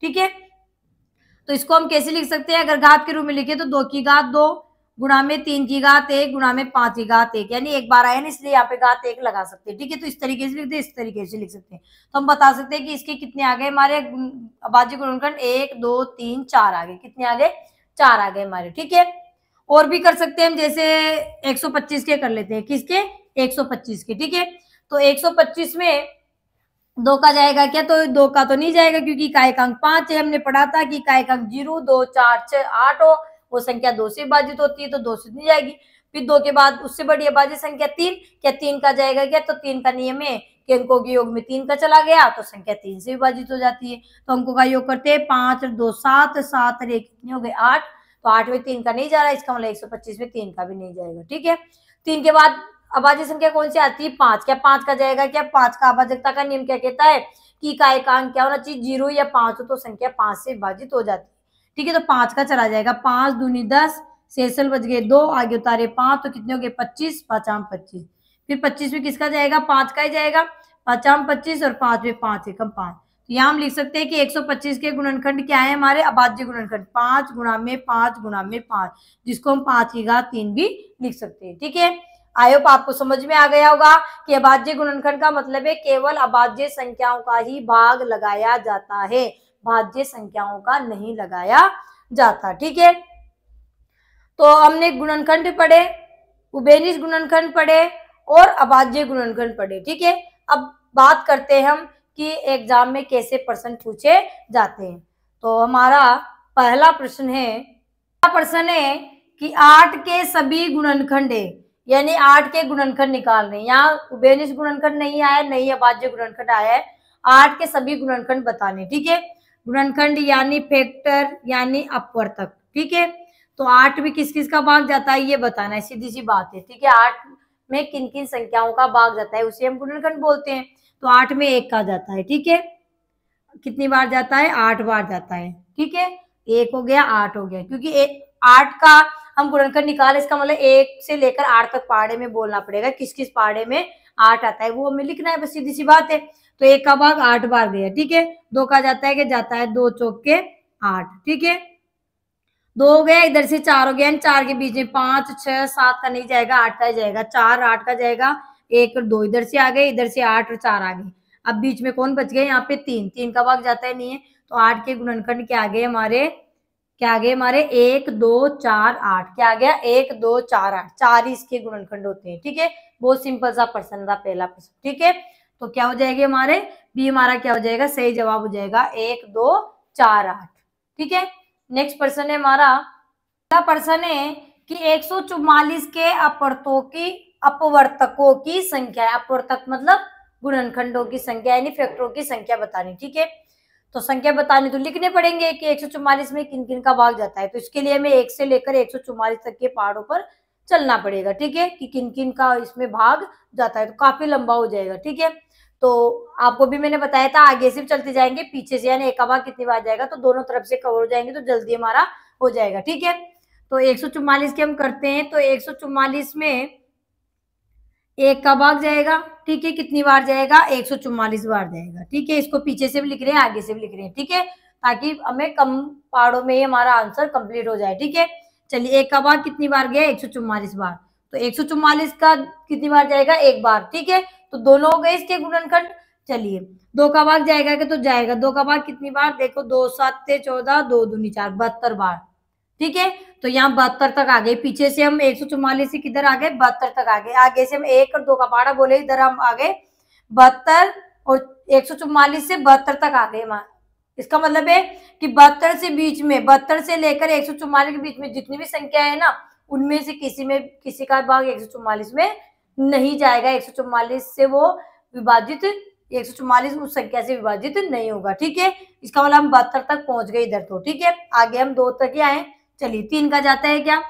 ठीक है, तो इसको हम कैसे लिख सकते हैं, अगर घात के रूप में लिखे तो 2 की घात 2 गुणा में 3 की घात 1 गुणा में 5 की घात 1, यानी एक बार आया ना, इसलिए यहाँ पे घात 1 लगा सकते हैं। ठीक है, तो इस तरीके से लिखते हैं, इस तरीके से लिख सकते हैं। तो हम बता सकते हैं कि इसके कितने आ गए हमारे अभाज्य गुणनखंड, 1 2 3 4 आ गए। कितने आ गए, 4 आ गए हमारे। ठीक है, और भी कर सकते हैं हम, जैसे 125 के कर लेते हैं। किसके, 125 के। ठीक है, तो 125 में 2 का जाएगा क्या, तो 2 का तो नहीं जाएगा, क्योंकि इकाई का अंक 5 है। हमने पढ़ा था कि इकाई का अंक 0 2 4 6 8 हो, वो संख्या 2 से विभाजित होती है, तो 2 से नहीं जाएगी। फिर 2 के बाद उससे बड़ी अभाज्य संख्या 3, क्या 3 का जाएगा क्या, तो 3 का नियम है कि अंकों के योग में 3 का चला गया तो संख्या 3 से विभाजित हो जाती है। तो अंकों का योग करते हैं, 5 2 7 7 1 कितने हो गए 8, तो 8 में 3 का नहीं जा रहा, इसका मतलब 125 में 3 का भी नहीं जाएगा। ठीक है, 3 के बाद अभाज्य संख्या कौन सी आती है, 5, क्या 5 का जाएगा क्या, 5 का अभाज्यता का नियम क्या कहता है कि इकाई का अंक क्या होना चाहिए, 0 या 5 हो, तो संख्या 5 से विभाजित हो जाती है। ठीक है, तो 5 का चला जाएगा, 5 दूनी 10, शेषल बच गए 2, आगे उतारे 5, तो कितने हो गए 25, 5 25। फिर 25 में किसका जाएगा, 5 का ही जाएगा, 5 25, और 5 में 5 एकम 5। तो यहाँ हम लिख सकते हैं कि 125 के गुणनखंड क्या है हमारे, अभाज्य गुणनखंड 5 गुणा में 5 गुणा में 5, जिसको हम 5 की घात 3 भी लिख सकते हैं। ठीक है, आई होप आपको समझ में आ गया होगा कि अभाज्य गुणनखंड का मतलब है केवल अभाज्य संख्याओं का ही भाग लगाया जाता है, भाज्य संख्याओं का नहीं लगाया जाता। ठीक है, तो हमने गुणनखंड पढ़े, उभयनिष्ठ गुणनखंड पढ़े और अभाज्य गुणनखंड पढ़े। ठीक है, अब बात करते हैं हम कि एग्जाम में कैसे प्रश्न पूछे जाते हैं। तो हमारा पहला प्रश्न है कि 8 के सभी गुणनखंड है, यानी 8 के गुणनखंड निकालने। यहाँ उभयनिष्ठ गुणनखंड नहीं आया, नहीं अभाज्य गुणनखंड आया है, 8 के सभी गुणनखंड बताने। ठीक है, गुणनखंड यानी फैक्टर यानी अपवर्तक। ठीक है, तो 8 में किस किस का भाग जाता है ये बताना है, सीधी सी बात है। ठीक है, 8 में किन किन संख्याओं का भाग जाता है उसे हम गुणनखंड बोलते हैं। तो 8 में 1 का जाता है। ठीक है, कितनी बार जाता है, 8 बार जाता है। ठीक है, 1 हो गया, 8 हो गया, क्योंकि 8 का हम गुणनखंड निकाले, इसका मतलब 1 से लेकर 8 तक पहाड़े में बोलना पड़ेगा, किस किस पहाड़े में 8 आता है वो हमें लिखना है, बस सीधी सी बात है। तो 1 का भाग 8 बार गया। ठीक है, 2 का जाता है कि जाता है 2 चौके 8। ठीक है, 2 हो गया, इधर से 4 हो गया, 4 के बीच में 5 6 7 का नहीं जाएगा, 8 का जाएगा, 4 8 का जाएगा, 1 और 2 इधर से आ गए, इधर से 8 और 4 आ गए। अब बीच में कौन बच गए, यहाँ पे 3, 3 का भाग जाता है नहीं है, तो 8 के गुणनखंड क्या आ गए हमारे, क्या आ गए हमारे 1 2 4 8, क्या आ गया 1 2 4 8, 4 ही इसके गुणनखंड होते हैं। ठीक है, बहुत सिंपल सा प्रश्न था पहला प्रश्न। ठीक है, तो क्या हो जाएगा हमारे बी, हमारा क्या हो जाएगा, सही जवाब हो जाएगा 1 2 4 8। ठीक है, नेक्स्ट प्रश्न है हमारा, अगला प्रश्न है कि 144 के अपवर्तकों की संख्या है। अपवर्तक मतलब गुणनखंडों की संख्या यानी फैक्टरों की संख्या बतानी। ठीक है, तो संख्या बतानी तो लिखने पड़ेंगे कि 144 में किन किन का भाग जाता है, तो इसके लिए हमें 1 से लेकर 144 तक के पहाड़ों पर चलना पड़ेगा। ठीक है, कि किन किन का इसमें भाग जाता है, तो काफी लंबा हो जाएगा। ठीक है, तो आपको भी मैंने बताया था आगे से भी चलते जाएंगे, पीछे से यानी एक का भाग कितनी बार जाएगा, तो दोनों तरफ से कवर हो जाएंगे, तो जल्दी हमारा हो जाएगा। ठीक है, तो 144 के हम करते हैं, तो 144 में 1 का भाग जाएगा। ठीक है, कितनी बार जाएगा, 144 बार जाएगा। ठीक है, इसको पीछे से भी लिख रहे हैं, आगे से भी लिख रहे हैं। ठीक है, ताकि हमें कम पहाड़ों में ही हमारा आंसर कंप्लीट हो जाए। ठीक है, चलिए 1 का भाग कितनी बार गया, 144 बार, तो 144 का कितनी बार जाएगा, 1 बार। ठीक है, तो दोनों हो गए इसके गुणनखंड। चलिए 2 का भाग जाएगा कि, तो जाएगा 2 का भाग कितनी बार, देखो 2 7 14, 2 दूनी 4, 72 बार। ठीक है, तो यहाँ 72 तक आ गए, पीछे से हम 144 से किधर आ गए, 72 तक आ गए, आगे से हम 1 और 2 का पहाड़ा बोले, इधर हम आ गए 72 और 144 से 72 तक आ गए। इसका मतलब है कि 72 से बीच में, 72 से लेकर 144 के बीच में जितनी भी संख्या है ना, उनमें से किसी का भाग 144 में नहीं जाएगा। 144 से वो विभाजित, 144 उस संख्या से विभाजित नहीं होगा। ठीक है, इसका मतलब हम 72 तक पहुंच गए इधर तो। ठीक है, आगे हम 2 तक ही आए। चलिए 3 का जाता है क्या,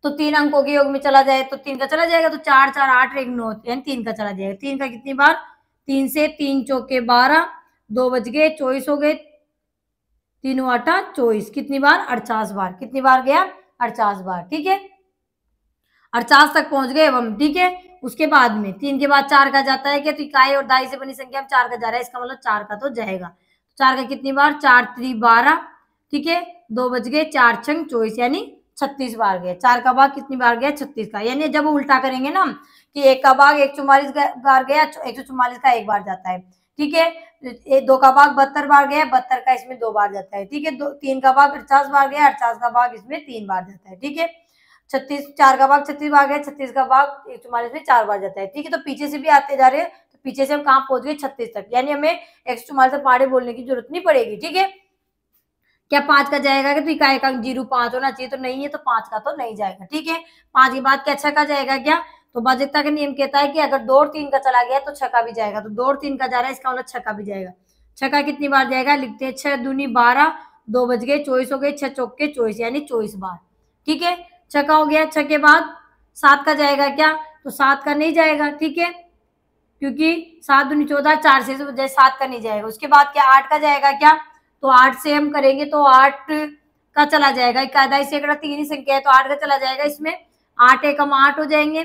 तो 3 अंकों के योग में चला जाए तो 3 का चला जाएगा, तो 4 4 8 1 9 यानी 3 का चला जाएगा। 3 का कितनी बार, 3 से 3 चौके 12, 2 बज गए 24 हो गए, 3 आटा 24, कितनी बार 48 बार। कितनी बार गया, 48 बार। ठीक है, 48 तक पहुंच गए अब हम। ठीक है, उसके बाद में 3 के बाद 4 का जाता है क्या, तो इकाई और दाई से बनी संख्या में 4 का जा रहा है, इसका मतलब 4 का तो जाएगा। 4 का कितनी बार, 4 3 12, ठीक है, 2 बज गए, 4 छंग 24 यानी 36 बार गया। 4 का भाग कितनी बार गया, 36 का। यानी जब उल्टा करेंगे ना कि 1 का भाग 144 बार गया, 144 का 1 बार जाता है। ठीक है, 2 का भाग 72 बार गया, 72 का इसमें 2 बार जाता है। ठीक है, 3 का भाग 50 बार गया, 50 का भाग इसमें 3 बार जाता है। ठीक है, 36, 4 का भाग 36 बार गया, 36 का भाग 144 में 4 बार जाता है। ठीक है, तो पीछे से भी आते जा रहे हैं, तो पीछे से हम कहाँ पहुंच गए, 36 तक। यानी हमें 144 से पाड़े बोलने की जरूरत नहीं पड़ेगी। ठीक है, क्या 5 का जाएगा, तो इकाई का 05 होना चाहिए, तो नहीं है, तो 5 का तो नहीं जाएगा। ठीक है, 5 के बाद क्या 6 का जाएगा क्या, तो बाध्यता का नियम कहता है कि अगर 2 और 3 का चला गया तो 6 का भी जाएगा, तो 2 और 3 का जा रहा है, इसका मतलब 6 का भी जाएगा। 6 का कितनी बार जाएगा, लिखते हैं 6 दूनी 12, 2 बज गए 24 हो गए, 6 चौके 24 यानी 24 बार। ठीक है, 6 का हो गया। 6 के बाद 7 का जाएगा क्या, तो 7 का नहीं जाएगा। ठीक है, क्योंकि 7 दूनी 14, 4 से 7 का नहीं जाएगा। उसके बाद क्या 8 का जाएगा क्या, तो 8 से हम करेंगे तो 8 का चला जाएगा, इकाई सैकड़ा 3 ही संख्या है, तो 8 का चला जाएगा इसमें। 8 एकम 8 हो जाएंगे,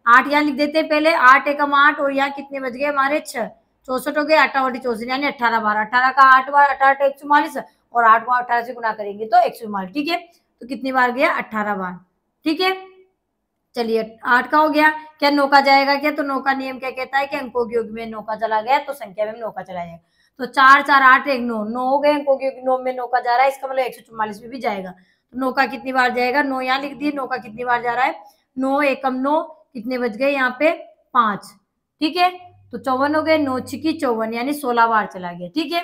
8 यहाँ लिख देते हैं पहले, 8 एकम 8, और यहाँ कितने बज गए हमारे 6, 64 हो गए, 8 64 यानी 18 बार। 18 का 8 बार, 18 144, और 8 को 18 से गुना करेंगे तो 144। ठीक है, तो कितनी बार गया, 18 बार। ठीक है, चलिए 8 का हो गया। क्या 9 का जाएगा क्या, तो 9 का नियम क्या कहता है कि अंकों के योग में 9 का चला गया तो संख्या में 9 का चला जाएगा। तो 4 4 8 1 9, 9 हो गए, अंकों के योग 9 में 9 का जा रहा है, इसका मतलब 144 में भी जाएगा। तो 9 का कितनी बार जाएगा, 9 यहाँ लिख दिए, 9 का कितनी बार जा रहा है, 9 एकम 9, कितने बज गए यहाँ पे 5। ठीक है, तो 54 हो गए, 9 छिकी 54 यानी 16 बार चला गया। ठीक है,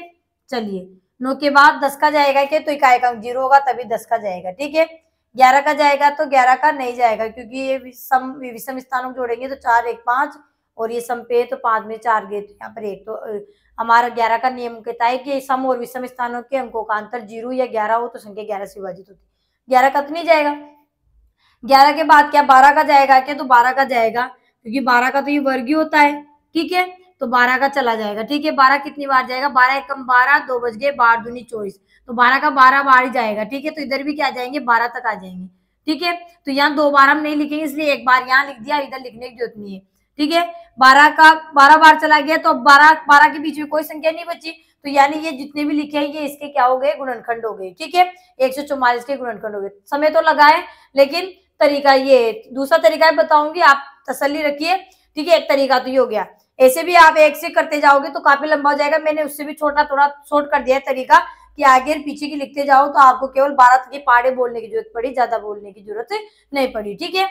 चलिए 9 के बाद 10 का जाएगा क्या, तो इकाई का अंक 0 होगा तभी 10 का जाएगा। ठीक है, 11 का जाएगा, तो 11 का नहीं जाएगा, क्योंकि ये विषम स्थानों को जोड़ेंगे तो 4 1 5, और ये सम पे तो 5 में 4 गए, तो यहाँ पर 1, तो हमारा 11 का नियम कहता है कि सम और विषम स्थानों के अंकों का अंतर 0 या 11 हो तो संख्या 11 से विभाजित होती है। 11 का तो नहीं जाएगा। 11 के बाद क्या 12 का जाएगा क्या, तो 12 का जाएगा, क्योंकि 12 का तो ये वर्ग ही होता है। ठीक है, तो 12 का चला जाएगा। ठीक है, 12 कितनी बार जाएगा, 12 एकम 12, 2 बज गए, 12 दूनी 24, तो 12 का 12 बार ही जाएगा। ठीक है, तो इधर भी क्या आ जाएंगे, 12 तक आ जाएंगे। ठीक है, तो यहाँ 2 बार हम नहीं लिखेंगे, इसलिए एक बार यहाँ लिख दिया, इधर लिखने की जरूरत नहीं है। ठीक है, 12 का 12 बार चला गया, तो 12 के बीच में कोई संख्या नहीं बची, तो यानी ये जितने भी लिखे हैं ये इसके क्या हो गए, गुणनखंड हो गए। ठीक है, 144 के गुणनखंड हो गए। समय तो लगाए, लेकिन तरीका ये दूसरा तरीका बताऊंगी, आप तसल्ली रखिए। ठीक है, एक तरीका तो ये हो गया। ऐसे भी आप एक से करते जाओगे तो काफी लंबा हो जाएगा, मैंने उससे भी छोटा थोड़ा शॉर्ट कर दिया है तरीका, कि आगे पीछे की लिखते जाओ तो आपको केवल 12 के पाड़े बोलने की जरूरत पड़ी, ज्यादा बोलने की जरूरत नहीं पड़ी। ठीक है,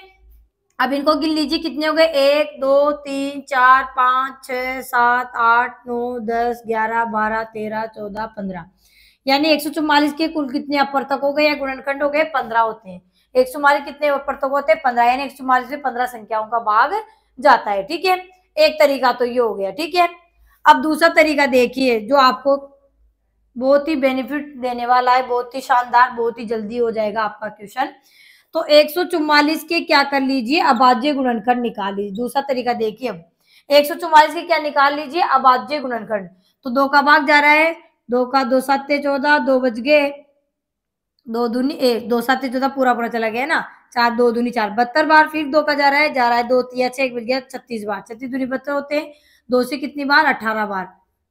अब इनको गिन लीजिए, कितने हो गए, 1 2 3 4 5 6 7 8 9 10 11 12 13 14 15, यानी 144 के कुल कितने अपर्तक हो गए या गुणनखंड हो गए, 15 होते हैं। 144 कितने अपर्तक होते हैं, 15, यानी 144 में 15 संख्याओं का भाग जाता है। ठीक है, एक तरीका तो ये हो गया। ठीक है, अब दूसरा तरीका देखिए जो आपको बहुत ही बेनिफिट देने वाला है, बहुत ही शानदार, बहुत ही जल्दी हो जाएगा आपका क्वेश्चन। तो 144 के क्या कर लीजिए, अभाज्य गुणनखंड निकाल लीजिए। दूसरा तरीका देखिए, अब 144 के क्या निकाल लीजिए, अभाज्य गुणनखंड। तो 2 का भाग जा रहा है, 2 का 2 7 14, 2 बज गए, 2 दूनी 1, 2 7 14 पूरा पूरा चला गया ना, 4 2 दूनी 4, 72 बार। फिर 2 का जा रहा है 2 3 6 1 बज गया, 36 बार। 36 दूनी 72 होते हैं, 2 से कितनी बार, 18 बार।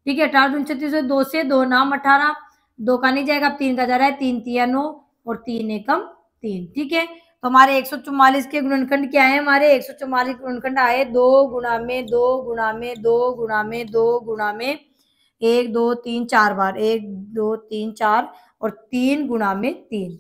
ठीक है, 18 दूनी 36, 2 से 2 नाम 18, 2 का नहीं जाएगा, अब 3 का जा रहा है, 3 3 9, और 3 एकम 3। ठीक है, तो हमारे 144 के गुणनखंड क्या है, हमारे 144 गुणनखंड आए 2 गुणा में 2 गुणा में 2 गुणा में 2 गुणा में 1 2 3 4 बार, 1 2 3 4, और 3 गुणा में 3।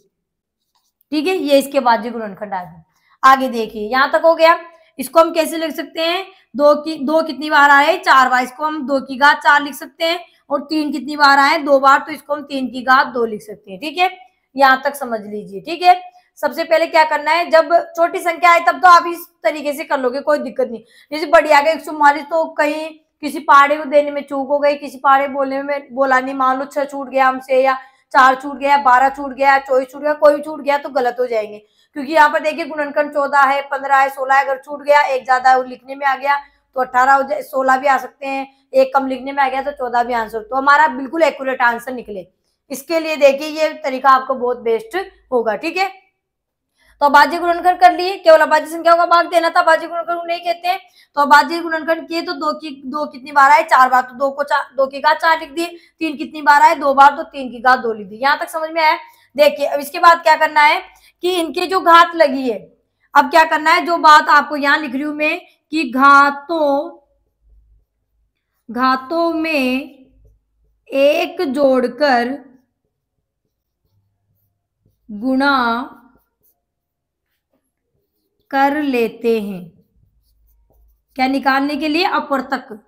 ठीक है, ये इसके बाद जो गुणनखंड आ गए। आगे देखिए, यहां तक हो गया। इसको हम कैसे लिख सकते हैं, 2 कितनी बार आए, 4 बार, इसको हम 2 की घात 4 लिख सकते हैं, और 3 कितनी बार आए, 2 बार, तो इसको हम 3 की घात 2 लिख सकते हैं। ठीक है, यहां तक समझ लीजिए। ठीक है, सबसे पहले क्या करना है, जब छोटी संख्या आए तब तो आप इस तरीके से कर लोगे, कोई दिक्कत नहीं। जैसे बड़ी आ गई 144, तो कहीं किसी पहाड़े को देने में चूक हो गई, किसी पहाड़े बोलने में बोला नहीं, मान लो 6 छूट गया हमसे, या 4 छूट गया, 12 छूट गया, 24 छूट गया, कोई भी छूट गया तो गलत हो जाएंगे। क्योंकि यहाँ पर देखिए गुणनखंड 14 है, 15 है, 16 है, अगर छूट गया एक ज्यादा लिखने में आ गया तो 18 हो जाए, 16 भी आ सकते हैं, एक कम लिखने में आ गया तो 14 भी आंसर, तो हमारा बिल्कुल एक्यूरेट आंसर निकले। इसके लिए देखिए ये तरीका आपको बहुत बेस्ट होगा। ठीक है, तो अभाज्य गुणनखंड कर लिए, केवल अभाज्य संख्याओं का भाग देना था, अभाज्य गुणनखंड नहीं कहते हैं। तो अभाज्य गुणनखंड किए तो दो कितनी बार आए, 4 बार, तो दो की घात 4 लिख दिए। 3 कितनी बार आए, 2 बार, तो 3 की घात 2 लिख दी। यहाँ तक समझ में आया। देखिए अब इसके बाद क्या करना है कि इनके जो घात लगी है, अब क्या करना है, जो बात आपको यहाँ लिख रही हूं मैं कि घातों में एक जोड़कर गुणा कर लेते हैं। क्या निकालने के लिए, अपवर्तक।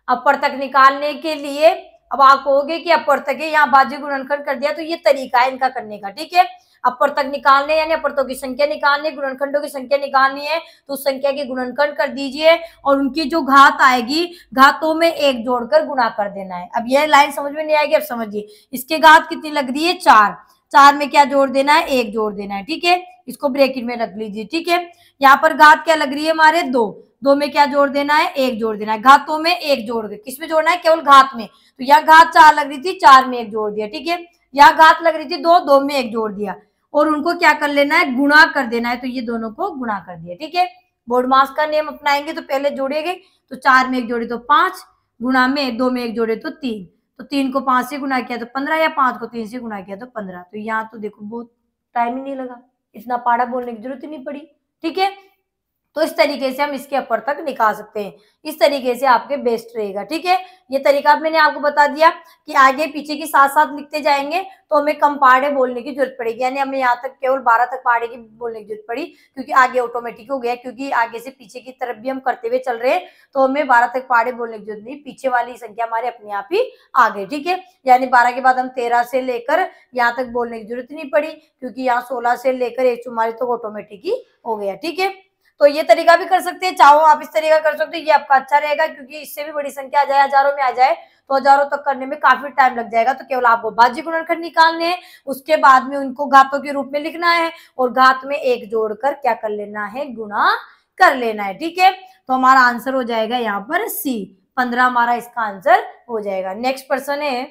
अपवर्तक निकालने के लिए अब आप कहोगे कि अपवर्तक है, यहाँ भाज्य गुणनखंड कर दिया, तो ये तरीका है इनका करने का। ठीक है, अपवर्तक निकालने यानी अपवर्तकों की संख्या निकालनी, गुणनखंडों की संख्या निकालनी है, तो उस संख्या के गुणनखंड कर दीजिए और उनकी जो घात आएगी घातों में एक जोड़कर गुणा कर देना है। अब यह लाइन समझ में नहीं आएगी, अब समझिए। इसके घात कितनी लग रही है, 4, 4 में क्या जोड़ देना है, 1 जोड़ देना है। ठीक है, इसको ब्रैकेट में रख लीजिए। ठीक है, यहाँ पर घात क्या लग रही है हमारे, 2 में क्या जोड़ देना है, 1 जोड़ देना है। घातों में 1 जोड़ के किसमें जोड़ना है, केवल घात में। तो यहाँ घात 4 लग रही थी, 4 में 1 जोड़ दिया। ठीक है, यहाँ घात लग रही थी 2 में 1 जोड़ दिया और उनको क्या कर लेना है, गुणा कर देना है। तो ये दोनों को गुणा कर दिया। ठीक है, बोर्ड मास का नियम अपनाएंगे तो पहले जोड़ेंगे, तो 4 में 1 जोड़े तो 5, गुणा में 2 में 1 जोड़े तो 3, तो 3 को 5 से गुणा किया तो 15, या 5 को 3 से गुणा किया तो 15। तो यहाँ तो देखो बहुत टाइम ही नहीं लगा, इतना पाड़ा बोलने की जरूरत ही नहीं पड़ी। ठीक है, तो इस तरीके से हम इसके अपवर्तक निकाल सकते हैं। इस तरीके से आपके बेस्ट रहेगा। ठीक है, ये तरीका मैंने आपको बता दिया कि आगे पीछे की साथ साथ लिखते जाएंगे तो हमें कम पहाड़े बोलने की जरूरत पड़ेगी, यानी हमें यहाँ तक केवल 12 तक पहाड़े की बोलने की जरूरत पड़ी, क्योंकि आगे ऑटोमेटिक हो गया, क्योंकि आगे से पीछे की तरफ भी हम करते हुए चल रहे हैं, तो हमें 12 तक पहाड़े बोलने की जरूरत नहीं, पीछे वाली संख्या हमारे अपने आप ही आ गई। ठीक है, यानी 12 के बाद हम 13 से लेकर यहाँ तक बोलने की जरूरत नहीं पड़ी, क्योंकि यहाँ 16 से लेकर 144 तक ऑटोमेटिक ही हो गया। ठीक है, तो ये तरीका भी कर सकते हैं, चाहो आप इस तरीका कर सकते हो, ये आपका अच्छा रहेगा, क्योंकि इससे भी बड़ी संख्या आ जाए, हजारों में आ जाए तो हजारों तक करने में काफी टाइम लग जाएगा। तो केवल आपको भाज्य गुणनखंड निकालने हैं, उसके बाद में उनको घातों के रूप में लिखना है और घात में 1 जोड़कर क्या कर लेना है, गुणा कर लेना है। ठीक है, तो हमारा आंसर हो जाएगा यहाँ पर सी, 15 हमारा इसका आंसर हो जाएगा। नेक्स्ट प्रश्न है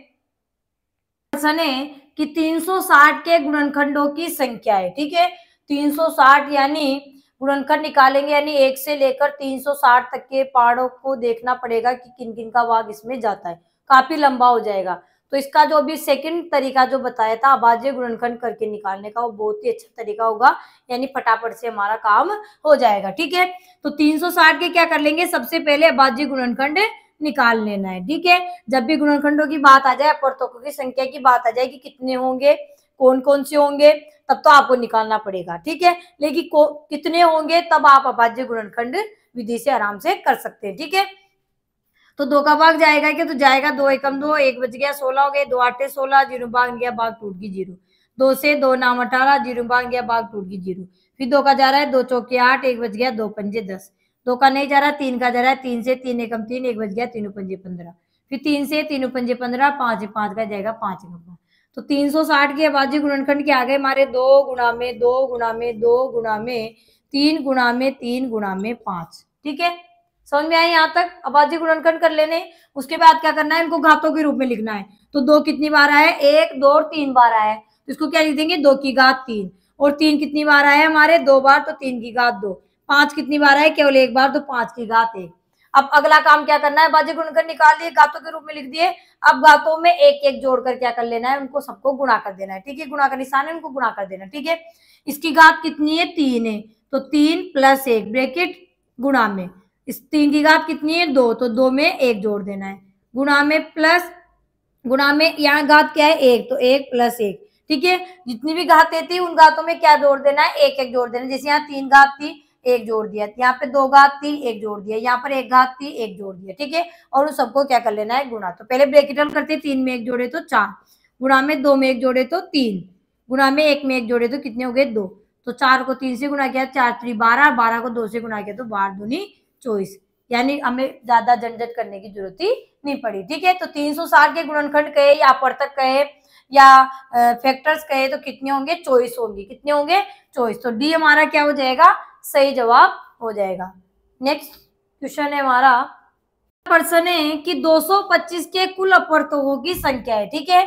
कि 360 के गुणनखंडों की संख्या है। ठीक है, 360 यानी गुणनखंड निकालेंगे, यानी 1 से लेकर 360 तक के पहाड़ों को देखना पड़ेगा कि किन किन का भाग इसमें जाता है, काफी लंबा हो जाएगा। तो इसका जो अभी सेकंड तरीका जो बताया था अभाज्य गुणनखंड करके निकालने का, वो बहुत ही अच्छा तरीका होगा, यानी फटाफट से हमारा काम हो जाएगा। ठीक है, तो 360 के क्या कर लेंगे, सबसे पहले अभाज्य गुणनखंड निकाल लेना है। ठीक है, जब भी गुणनखंडों की बात आ जाए, अपवर्तकों की संख्या की बात आ जाए कि कितने होंगे, कौन कौन से होंगे, तब तो आपको निकालना पड़ेगा। ठीक है, लेकिन कितने होंगे तब आप अभाज्य गुणनखंड विधि से आराम से कर सकते हैं। ठीक है, तो 2 का भाग जाएगा क्या, तो जाएगा 2 एकम 2, 1 बच गया, 16 हो गए, 2 8 16, 0 भाग गया, भाग टूट गई 0, 2 से 2 नाम 18, 0 भाग गया, भाग टूट गई 0, फिर 2 का जा रहा है, 2 चौके 8, 1 बच गया, 2 पंजे 10, 2 का नहीं जा रहा, 3 का जा रहा है, 3 से 3 एकम 3, 1 बच गया, 3 पंजे 15, फिर 3 से 3 पंजे 15, 5 5 का जाएगा, 5 एकम 5। तो 360 के अभाज्य गुणनखंड के आ गए हमारे 2 गुणा में 2 गुणा में 2 गुणा में 3 गुणा में 3 गुणा में 5। ठीक है, समझ में आया यहाँ तक, अभाज्य गुणनखंड कर लेने। उसके बाद क्या करना है, इनको घातों के रूप में लिखना है। तो 2 कितनी बार आया है, 1 2 और 3 बार आया है, तो इसको क्या लिख देंगे, 2 की घात 3, और 3 कितनी बार आया है हमारे, 2 बार, तो 3 की घात 2, 5 कितनी बार आया, केवल 1 बार, तो 5 की घात 1। अब अगला काम क्या करना है, अभाज्य गुणनखंड निकाल लिए, घातों के रूप में लिख दिए, अब घातों में एक एक जोड़कर क्या कर लेना है, उनको सबको गुणा कर देना है। ठीक है, गुणा का निशान है, उनको गुणा कर देना। ठीक है, इसकी घात कितनी है, 3 है, तो 3 + 1 ब्रैकेट गुणा में, इस 3 की घात कितनी है, 2, तो 2 में 1 जोड़ देना है, गुणा में प्लस, गुणा में यहाँ घात क्या है, 1, तो 1 + 1। ठीक है, जितनी भी घातें थी उन घातों में क्या जोड़ देना है, एक एक जोड़ देना। जैसे यहाँ 3 घात थी, 1 जोड़ दिया, यहाँ पे 2 घात थी, 1 जोड़ दिया, यहाँ पर 1 घात थी, 1 जोड़ दिया। ठीक है, और उन सबको क्या कर लेना है, गुणा। तो पहले ब्रैकेट करते, 3 में 1 जोड़े तो 4, गुणा में 2 में 1 जोड़े तो 3, गुणा में 1 में 1 जोड़े तो कितने हो गए, 2, तो 4 को 3 से गुणा किया, 4 3 12, 12 को 2 से गुणा किया तो 12 दूनी 24, यानी हमें ज्यादा झंझट करने की जरूरत ही नहीं पड़ी। ठीक है, तो 360 के गुणनखंड कहे या अपवर्तक कहे या फैक्टर्स कहे तो कितने होंगे, 24 होंगे। कितने होंगे, 24। तो डी हमारा क्या हो जाएगा, सही जवाब हो जाएगा। नेक्स्ट क्वेश्चन है हमारा, प्रश्न है कि 225 के कुल अपवर्तकों की संख्या है। ठीक है,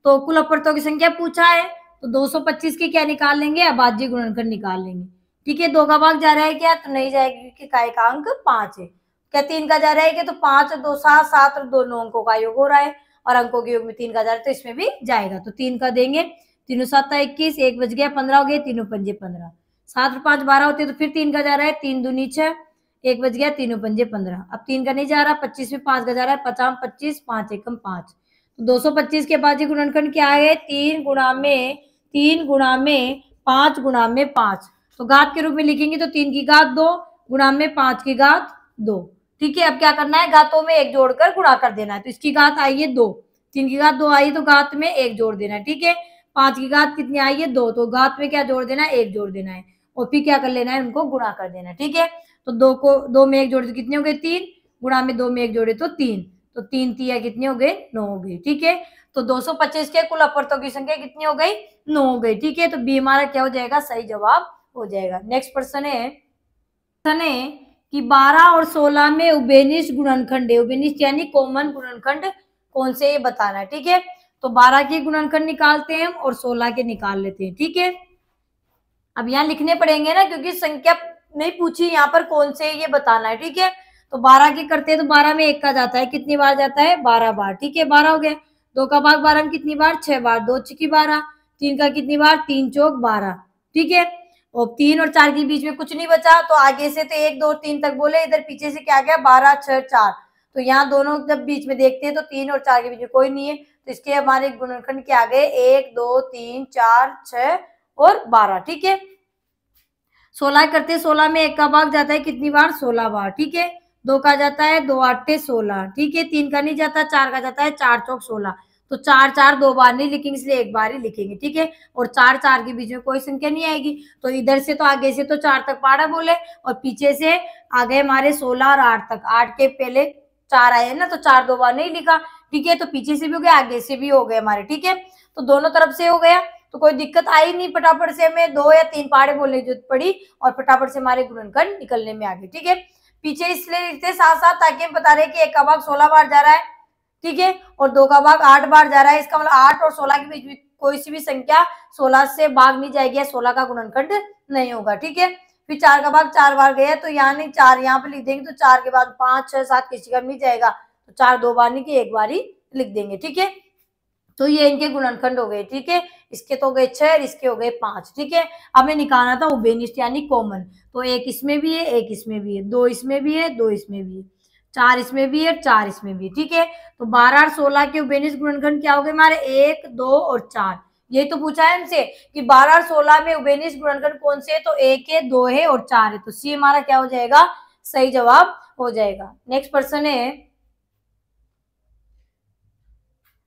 तो कुल अपवर्तकों की संख्या पूछा है, तो 225 की क्या निकाल लेंगे, अभाज्य गुणनखंड निकाल लेंगे। ठीक है, 2 का भाग जा रहा है क्या, तो नहीं जाएगा क्योंकि काय का अंक 5 है। क्या 3 का जा रहा है क्या, तो 5 2 7 7 और दोनों अंकों का योग हो रहा है और अंकों के योग में 3 का जा रहा है, तो इसमें भी जाएगा। तो 3 का देंगे, 3 7 21, 1 बच गया, 15 हो गए, 3 पंजे 15, 7 और 5 12 होते, तो फिर 3 का जा रहा है, 3 दूनी 6, 1 बच गया, 3 पंजे 15। अब 3 का नहीं जा रहा, 25 में 5 का जा रहा है, 50 25, 5 एकम 5। तो 225 के अभाज्य गुणनखंड क्या है, 3 गुणा में 5 गुणा में 5। तो घात के रूप में लिखेंगे तो 3 की घात 2 गुणा में 5 की घात 2। ठीक है, अब क्या करना है, घातों में 1 जोड़कर गुणा कर देना है। तो इसकी घात आई है 2, 3 की घात 2 आई, तो घात में 1 जोड़ देना है। ठीक है, 5 की घात कितनी आई है, 2, तो घात में क्या जोड़ देना है, 1 जोड़ देना है और फिर क्या कर लेना है, उनको गुणा कर देना है। ठीक है, तो 2 में 1 जोड़े तो कितने हो गए, 3, गुणा में 2 में 1 जोड़े तो 3, तो 3 तिया कितने हो गए, 9 हो गए। ठीक है, तो 225 के कुल अपवर्तकों की संख्या कितनी हो गई, 9 हो गई। ठीक है, तो बी हमारा क्या हो जाएगा, सही जवाब हो जाएगा। नेक्स्ट प्रश्न है कि 12 और 16 में उभयनिष्ठ गुणनखंड है। उभयनिष्ठ यानी कॉमन गुणनखंड कौन से, ये बताना है। ठीक है, तो 12 के गुणनखंड निकालते हैं और 16 के निकाल लेते हैं। ठीक है, अब यहाँ लिखने पड़ेंगे ना, क्योंकि संख्या नहीं पूछी यहाँ पर कौन से, ये बताना है। ठीक है, तो 12 की करते हैं, तो 12 में 1 का जाता है, कितनी बार जाता है, 12 बार। ठीक है, 12 हो गया। 2 का भाग 12 में कितनी बार, 6 बार, 2 छिकी 12, 3 का कितनी बार, 3 चौक 12। ठीक है, और 3 और 4 के बीच में कुछ नहीं बचा, तो आगे से तो 1 2 3 तक बोले, इधर पीछे से क्या गया, 12 6 4। तो यहाँ दोनों जब बीच में देखते हैं तो 3 और 4 के बीच में कोई नहीं है, तो इसके हमारे गुणनखंड क्या गए, 1 2 3 4 6 और 12। ठीक है, 16 करते, 16 में 1 का भाग जाता है कितनी बार, 16 बार। ठीक है, 2 का जाता है 2 8 16। ठीक है, 3 का नहीं जाता, 4 का जाता है 4 चौक 16। तो 4 4 2 बार नहीं लिखेंगे, इसलिए 1 बार ही लिखेंगे। ठीक है, और 4 4 के बीच में कोई संख्या नहीं आएगी, तो इधर से तो आगे से तो 4 तक पढ़ा बोले और पीछे से आगे हमारे 16 और 8 तक, 8 के पहले 4 आए ना, तो 4 2 बार नहीं लिखा। ठीक है, तो पीछे से भी हो गया, आगे से भी हो गए हमारे। ठीक है, तो दोनों तरफ से हो गया, तो कोई दिक्कत आई नहीं, फटाफट से हमें 2 या 3 पहाड़े बोलने की जरूरत पड़ी और फटाफट से हमारे गुणनखंड निकलने में आ गए। ठीक है, पीछे इसलिए लिखते साथ साथ ताकि हम बता रहे कि 1 का भाग 16 बार जा रहा है। ठीक है, और 2 का भाग 8 बार जा रहा है, इसका मतलब 8 और 16 के बीच में कोई सी भी संख्या 16 से भाग नहीं जाएगी, 16 का गुणनखंड नहीं होगा। ठीक है, फिर 4 का भाग 4 बार गया, तो यहाँ नहीं 4 यहाँ पे लिख देंगे, तो 4 के बाद 5 6 7 किसी का नहीं जाएगा, तो 4 2 बार नहीं कि 1 बार ही लिख देंगे। ठीक है, तो ये इनके गुणनखंड हो गए। ठीक है, इसके तो हो गए 6, इसके हो गए 5। ठीक है, हमें निकालना था उभयनिष्ठ यानी कॉमन, तो 1 इसमें भी है, 1 इसमें भी है, 2 इसमें भी है, 2 इसमें भी है, 4 इसमें भी है, 4 इसमें भी है। ठीक है, तो 12 और 16 के उभयनिष्ठ गुणनखंड क्या हो गए हमारे, 1 2 और 4। यही तो पूछा है हमसे कि 12 और 16 में उभयनिष्ठ गुणनखंड कौन से है, तो 1 है, 2 है और 4 है, तो सी हमारा क्या हो जाएगा, सही जवाब हो जाएगा। नेक्स्ट प्रश्न है,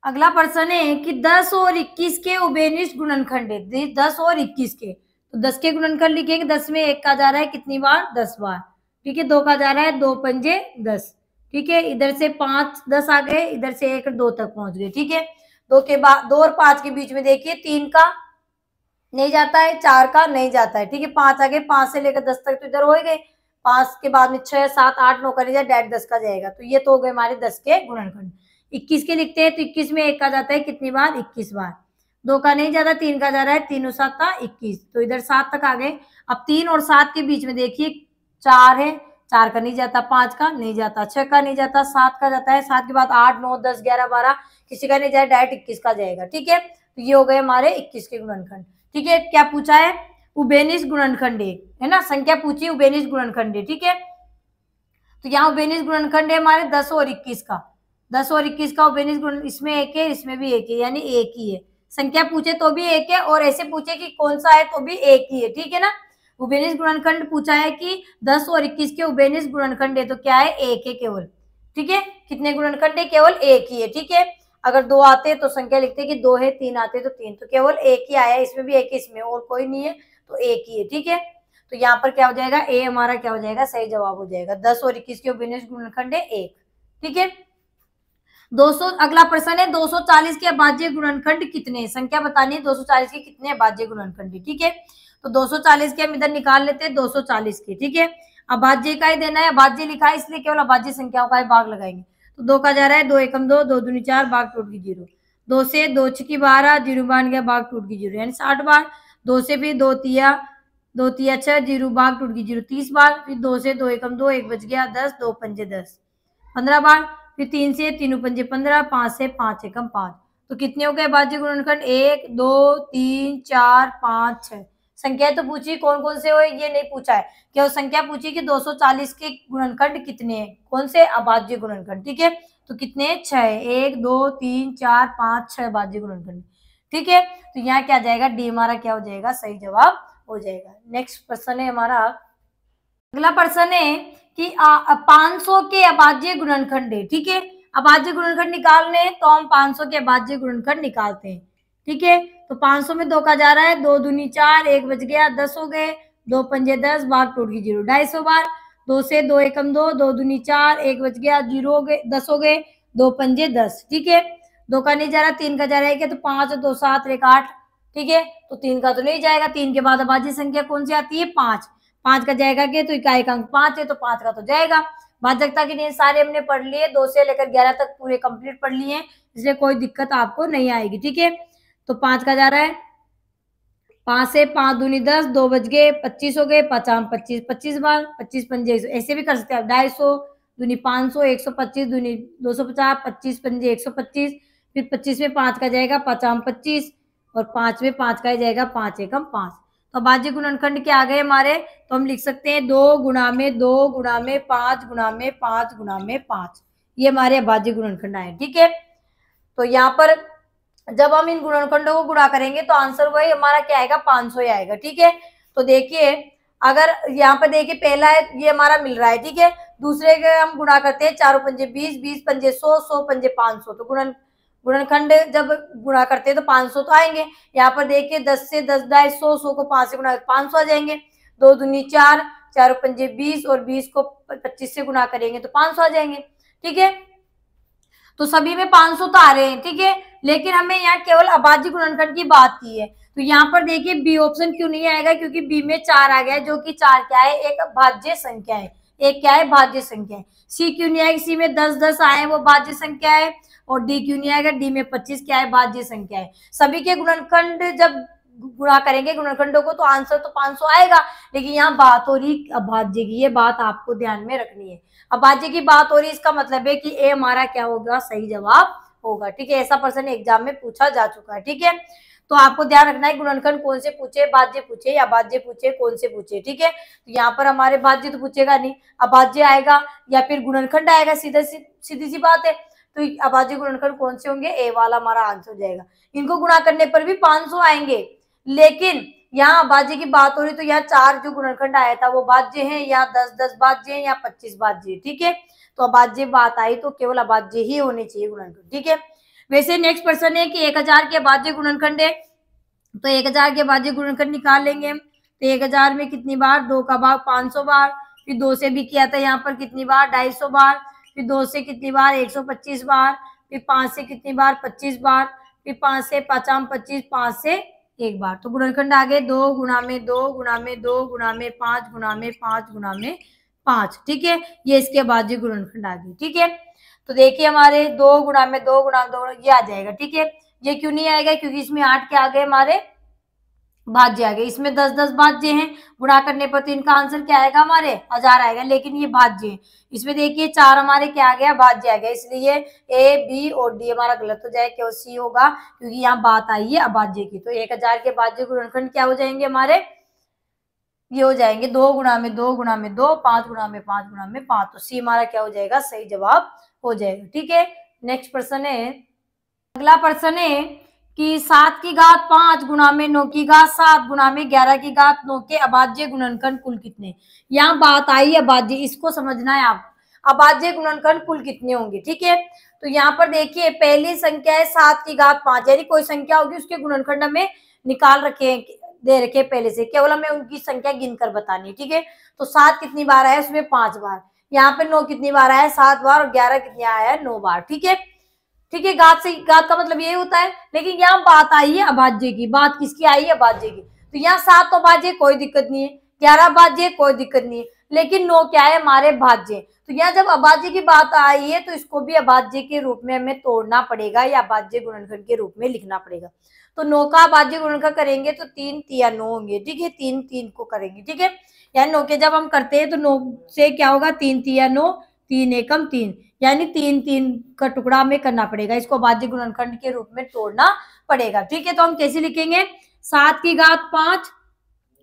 अगला प्रश्न है कि 10 और 21 के उभयनिष्ठ गुणनखंड है। 10 और 21 के, तो 10 के गुणनखंड लिखेंगे, 10 में 1 का जा रहा है कितनी बार, 10 बार। ठीक है, 2 का जा रहा है 2 पंजे 10। ठीक है, इधर से 5 10 आ गए, इधर से 1 2 तक पहुंच गए। ठीक है, 2 के बाद 2 और 5 के बीच में देखिए, 3 का नहीं जाता है, 4 का नहीं जाता है। ठीक है, 5 आ गए, 5 से लेकर 10 तक तो इधर हो ही गए, 5 के बाद में 6 7 8 9 का नहीं जाए, डायरेक्ट 10 का जाएगा, तो ये तो हो गए हमारे 10 के गुणनखंड। 21 के लिखते हैं, तो 21 में 1 का जाता है कितनी बार, 21 बार। 2 का नहीं जाता, 3 का जा रहा है, 3 7 21, तो इधर 7 तक आ गए। अब 3 और 7 के बीच में देखिए 4 है, 4 का नहीं जाता, 5 का नहीं जाता, 6 का नहीं जाता, 7 का जाता है, 7 के बाद 8 9 10 11 12 किसी का नहीं जाए, डायरेक्ट 21 का जाएगा। ठीक है, तो ये हो गए हमारे 21 के गुणनखंड। ठीक है, क्या पूछा है, उभयनिष्ठ गुणनखंड है ना, संख्या पूछी उभयनिष्ठ गुणनखंड। ठीक है, तो यहाँ उभयनिष्ठ गुणनखंड है हमारे 10 और 21 का, 10 और 21 का उभयनिष्ठ गुण, इसमें 1 है, इसमें भी 1 है, यानी 1 ही है। संख्या पूछे तो भी 1 है, और ऐसे पूछे कि कौन सा है तो भी 1 ही है। ठीक है ना, उभयनिष्ठ गुणनखंड पूछा है कि 10 और 21 के उभयनिष्ठ गुणनखंड है, तो क्या है, 1 है केवल। ठीक है, कितने गुणनखंड है, केवल 1 ही है। ठीक है, अगर 2 आते तो संख्या लिखते कि 2 है, 3 आते तो 3, तो केवल 1 ही आया, इसमें भी 1 है, इसमें और कोई नहीं है, तो 1 ही है। ठीक है, तो यहाँ पर क्या हो जाएगा, ए हमारा क्या हो जाएगा, सही जवाब हो जाएगा। 10 और 21 के उभयनिष्ठ गुणनखंड है 1। ठीक है, 200 अगला प्रश्न है 240 के अभाज्य गुणनखंड कितने, संख्या बतानी है 240 के कितने अभाज्य गुणनखंड है। ठीक है, तो 240 के हम इधर निकाल लेते हैं 240 के। ठीक है, अभाज्य का ही देना है, अभाज्य लिखा है इसलिए केवल अभाज्य संख्याओं का ही भाग लगाएंगे। तो 2 का जा रहा है 2 एकम 2, 2 दूनी 4, भाग टूट गई 0। 2 से 2 छकी 12, 0 बन गया, भाग टूट गई 0, यानी 60 बार। 2 से फिर 2 तिया 6, 0, भाग टूट गई 0 30 बार। फिर 2 से 2 एकम 2, 1 बच गया 10, 2 पंजे 10 15 बार। फिर 3 से 3 पंजे 15, 5 से 5 एकम 5। तो कितने हो गए अभाज्य गुणनखंड, 1 2 3 4 5 6। संख्याएं तो पूछी कौन कौन से हो, ये नहीं पूछा है, केवल संख्या पूछी कि 240 के गुणनखंड कितने हैं, कौन से अभाज्य गुणनखंड। ठीक है, तो कितने 6, 1 2 3 4 5 6 अभाज्य गुणनखंड। ठीक है, तो यहाँ क्या जाएगा, डी हमारा क्या हो जाएगा, सही जवाब हो जाएगा। नेक्स्ट प्रश्न है हमारा, अगला प्रश्न है कि 500 के अभाज्य गुणनखंड है। ठीक है, अभाज्य गुणनखंड निकालने हैं तो हम 500 के अभाज्य गुणनखंड निकालते हैं। ठीक है, तो 500 में 2 का जा रहा है, 2 दूनी 4, 1 बच गया 10 हो गए, 2 पंजे 10, भाग टूट गई 0, 250 बार। 2 से 2 एकम 2, 2 दूनी 4, 1 बच गया 0 हो गए, 10 हो गए, 2 पंजे 10। ठीक है, 2 का नहीं जा रहा, 3 का जा रहा है क्या, तो 5 2 7 1 8। ठीक है, तो 3 का तो नहीं जाएगा, 3 के बाद अभाज्य संख्या कौन सी आती है, 5। 5 का जाएगा के, तो इकाई का अंक 5 है, तो 5 का तो जाएगा। भाजकता के नियम सारे हमने पढ़ लिए, 2 से लेकर 11 तक पूरे कंप्लीट पढ़ लिए, इसलिए कोई दिक्कत आपको नहीं आएगी। ठीक है, तो 5 का जा रहा है, 5 से 5 दूनी 10, 2 बज गए 25 हो गए, 5 25 25 बार, 25 पंजे, ऐसे भी कर सकते हैं आप, 250 दूनी 500, 125 दूनी 250, 25 पंजे 125। फिर 25 में 5 का जाएगा 5 25, और 5 में 5 का ही जाएगा 5 एकम 5। तो अभाज्य गुणनखंड के आ गए हमारे, तो हम लिख सकते हैं 2 गुणा में 2 गुणा में 5 गुणा में 5 गुणा में 5, ये हमारे अभाज्य गुणनखंड आए। ठीक है, तो यहाँ पर जब हम इन गुणनखंडों को गुणा करेंगे तो आंसर वही हमारा क्या आएगा, 500 ही आएगा। ठीक है, तो देखिए अगर यहाँ पर देखिए पहला है ये हमारा मिल रहा है। ठीक है, दूसरे के हम गुणा करते हैं, 4 पंजे 20, 20 पंजे 100, 100 पंजे 500। तो गुणनखंड जब गुणा करते हैं तो 500 तो आएंगे। यहाँ पर देखिए 10 से 10 डाय 100, 100 को 5 से गुणा 500 आ जाएंगे। 2 दूनी 4, 4 पंजे 20, और 20 को 25 से गुणा करेंगे तो 500 आ जाएंगे। ठीक है, तो सभी में 500 तो आ रहे हैं। ठीक है, लेकिन हमें यहाँ केवल अभाज्य गुणनखंड की बात की है, तो यहाँ पर देखिए बी ऑप्शन क्यों नहीं आएगा, क्योंकि बी में 4 आ गया, जो कि 4 क्या है, एक भाज्य संख्या है, एक क्या है, भाज्य संख्या है। सी क्यों नहीं आएगी, सी में 10 10 आए, वो भाज्य संख्या है। और डी क्यों नहीं आएगा, डी में 25 क्या है, भाज्य संख्या है। सभी के गुणनखंड जब गुणा करेंगे गुणनखंडों को तो आंसर तो 500 आएगा, लेकिन यहाँ बात हो रही अभाज्य की, ये बात आपको ध्यान में रखनी है। अभाज्य की बात हो रही, इसका मतलब है कि ए हमारा क्या होगा, सही जवाब होगा। ठीक है, ऐसा प्रश्न एग्जाम में पूछा जा चुका है। ठीक है, तो आपको ध्यान रखना है गुणनखंड कौन से पूछे, भाज्य पूछे या भाज्य पूछे, कौन से पूछे। ठीक है, तो यहाँ पर हमारे भाज्य तो पूछेगा नहीं, अभाज्य आएगा या फिर गुणनखंड आएगा, सीधी सी बात है। तो अभाज्य गुणनखंड कौन से होंगे, ए वाला हमारा आंसर हो जाएगा। इनको गुणा करने पर भी 500 आएंगे, लेकिन यहाँ अभाज्य की बात हो रही तो यहाँ 4 जो गुणनखंड आया था वो भाज्य है, या 10 10 भाज्य है, या 25 भाज्य है। ठीक है, तो अभाज्य बात आई तो केवल अभाज्य ही होने चाहिए गुणनखंड। ठीक है, वैसे नेक्स्ट प्रश्न है कि 1000 के अभाज्य गुणनखंड है, तो 1000 के अभाज्य गुणनखंड निकाल लेंगे हम। तो 1000 में कितनी बार, 2 का भाग 500 बार। फिर 2 से भी किया था यहाँ पर कितनी बार, 250 बार। फिर 2 से कितनी बार, 125 बार। फिर 5 से कितनी बार, 25 बार। फिर 5 से 5 25, 5 से 1 बार। तो गुणनखंड आ गए 2 गुणा में 2 गुणा में 2 गुणा में 5 गुणा में 5 गुणा में 5। ठीक है, ये इसके अभाज्य गुणनखंड आ गए। ठीक है, तो देखिए हमारे 2 गुणा में 2 गुणा में 2 ये आ जाएगा। ठीक है, ये क्यों नहीं आएगा, क्योंकि इसमें 8 के आ गए हमारे भाज्य आ गए, इसमें 10 10 भाज्य हैं, गुणा करने पर तो इनका आंसर क्या आएगा, हमारे 1000 आएगा, लेकिन ये भाज्य है। इसमें देखिए 4 हमारे क्या आ गया, भाज्य आ गया, इसलिए ए बी और डी हमारा गलत हो जाएगा, केवल सी होगा, क्योंकि यहाँ बात आई है अभाज्य की। तो 1000 के भाज्य गुणनखंड क्या हो जाएंगे हमारे, ये हो जाएंगे 2 गुणा में 2 गुणा में 2, 5 गुणा में 5 गुणा में 5। तो सी हमारा क्या हो जाएगा, सही जवाब हो जाएगा। ठीक है, नेक्स्ट प्रश्न है, अगला प्रश्न है कि 7 की घात 5 गुणा में 9 की घात 7 गुणा में 11 की घात 9 के अभाज्य गुणनखंड कुल कितने। यहाँ बात आई अभाज्य, इसको समझना है आप, अभाज्य गुणनखंड कुल कितने होंगे। ठीक है, तो यहाँ पर देखिए पहली संख्या है 7 की घात 5, यानी कोई संख्या होगी उसके गुणनखंड हमें निकाल रखे, दे रखे पहले से, केवल हमें उनकी संख्या गिनकर बतानी है। ठीक है, तो 7 कितनी बार है, उसमें 5 बार। यहाँ पे 9 कितनी बार आया है, 7 बार। और 11 कितनी आया है, 9 बार। ठीक है, ठीक है, घात से घात का मतलब ये होता है। लेकिन यहाँ बात आई है अभाज्य की, बात किसकी आई है? अभाज्य की। तो यहाँ 7 तो भाज्य, कोई दिक्कत नहीं है, 11 भाज्य, कोई दिक्कत नहीं है, लेकिन 9 क्या है? हमारे भाज्य। तो यहाँ जब अभाज्य की बात आई है तो इसको भी अभाज्य के रूप में हमें तोड़ना पड़ेगा या अभाज्य गुणनखंड के रूप में लिखना पड़ेगा। तो 9 का अभाज्य गुणनखंड करेंगे तो 3 तिया 9 होंगे, ठीक है, 3 3 को करेंगे, ठीक है। यानी 9 के जब हम करते हैं तो 9 से क्या होगा? 3 तिया 9, 3 एकम 3, यानी 3 3 का टुकड़ा हमें करना पड़ेगा, इसको अभाज्य गुणनखंड के रूप में तोड़ना पड़ेगा, ठीक है। तो हम कैसे लिखेंगे? 7 की घात 5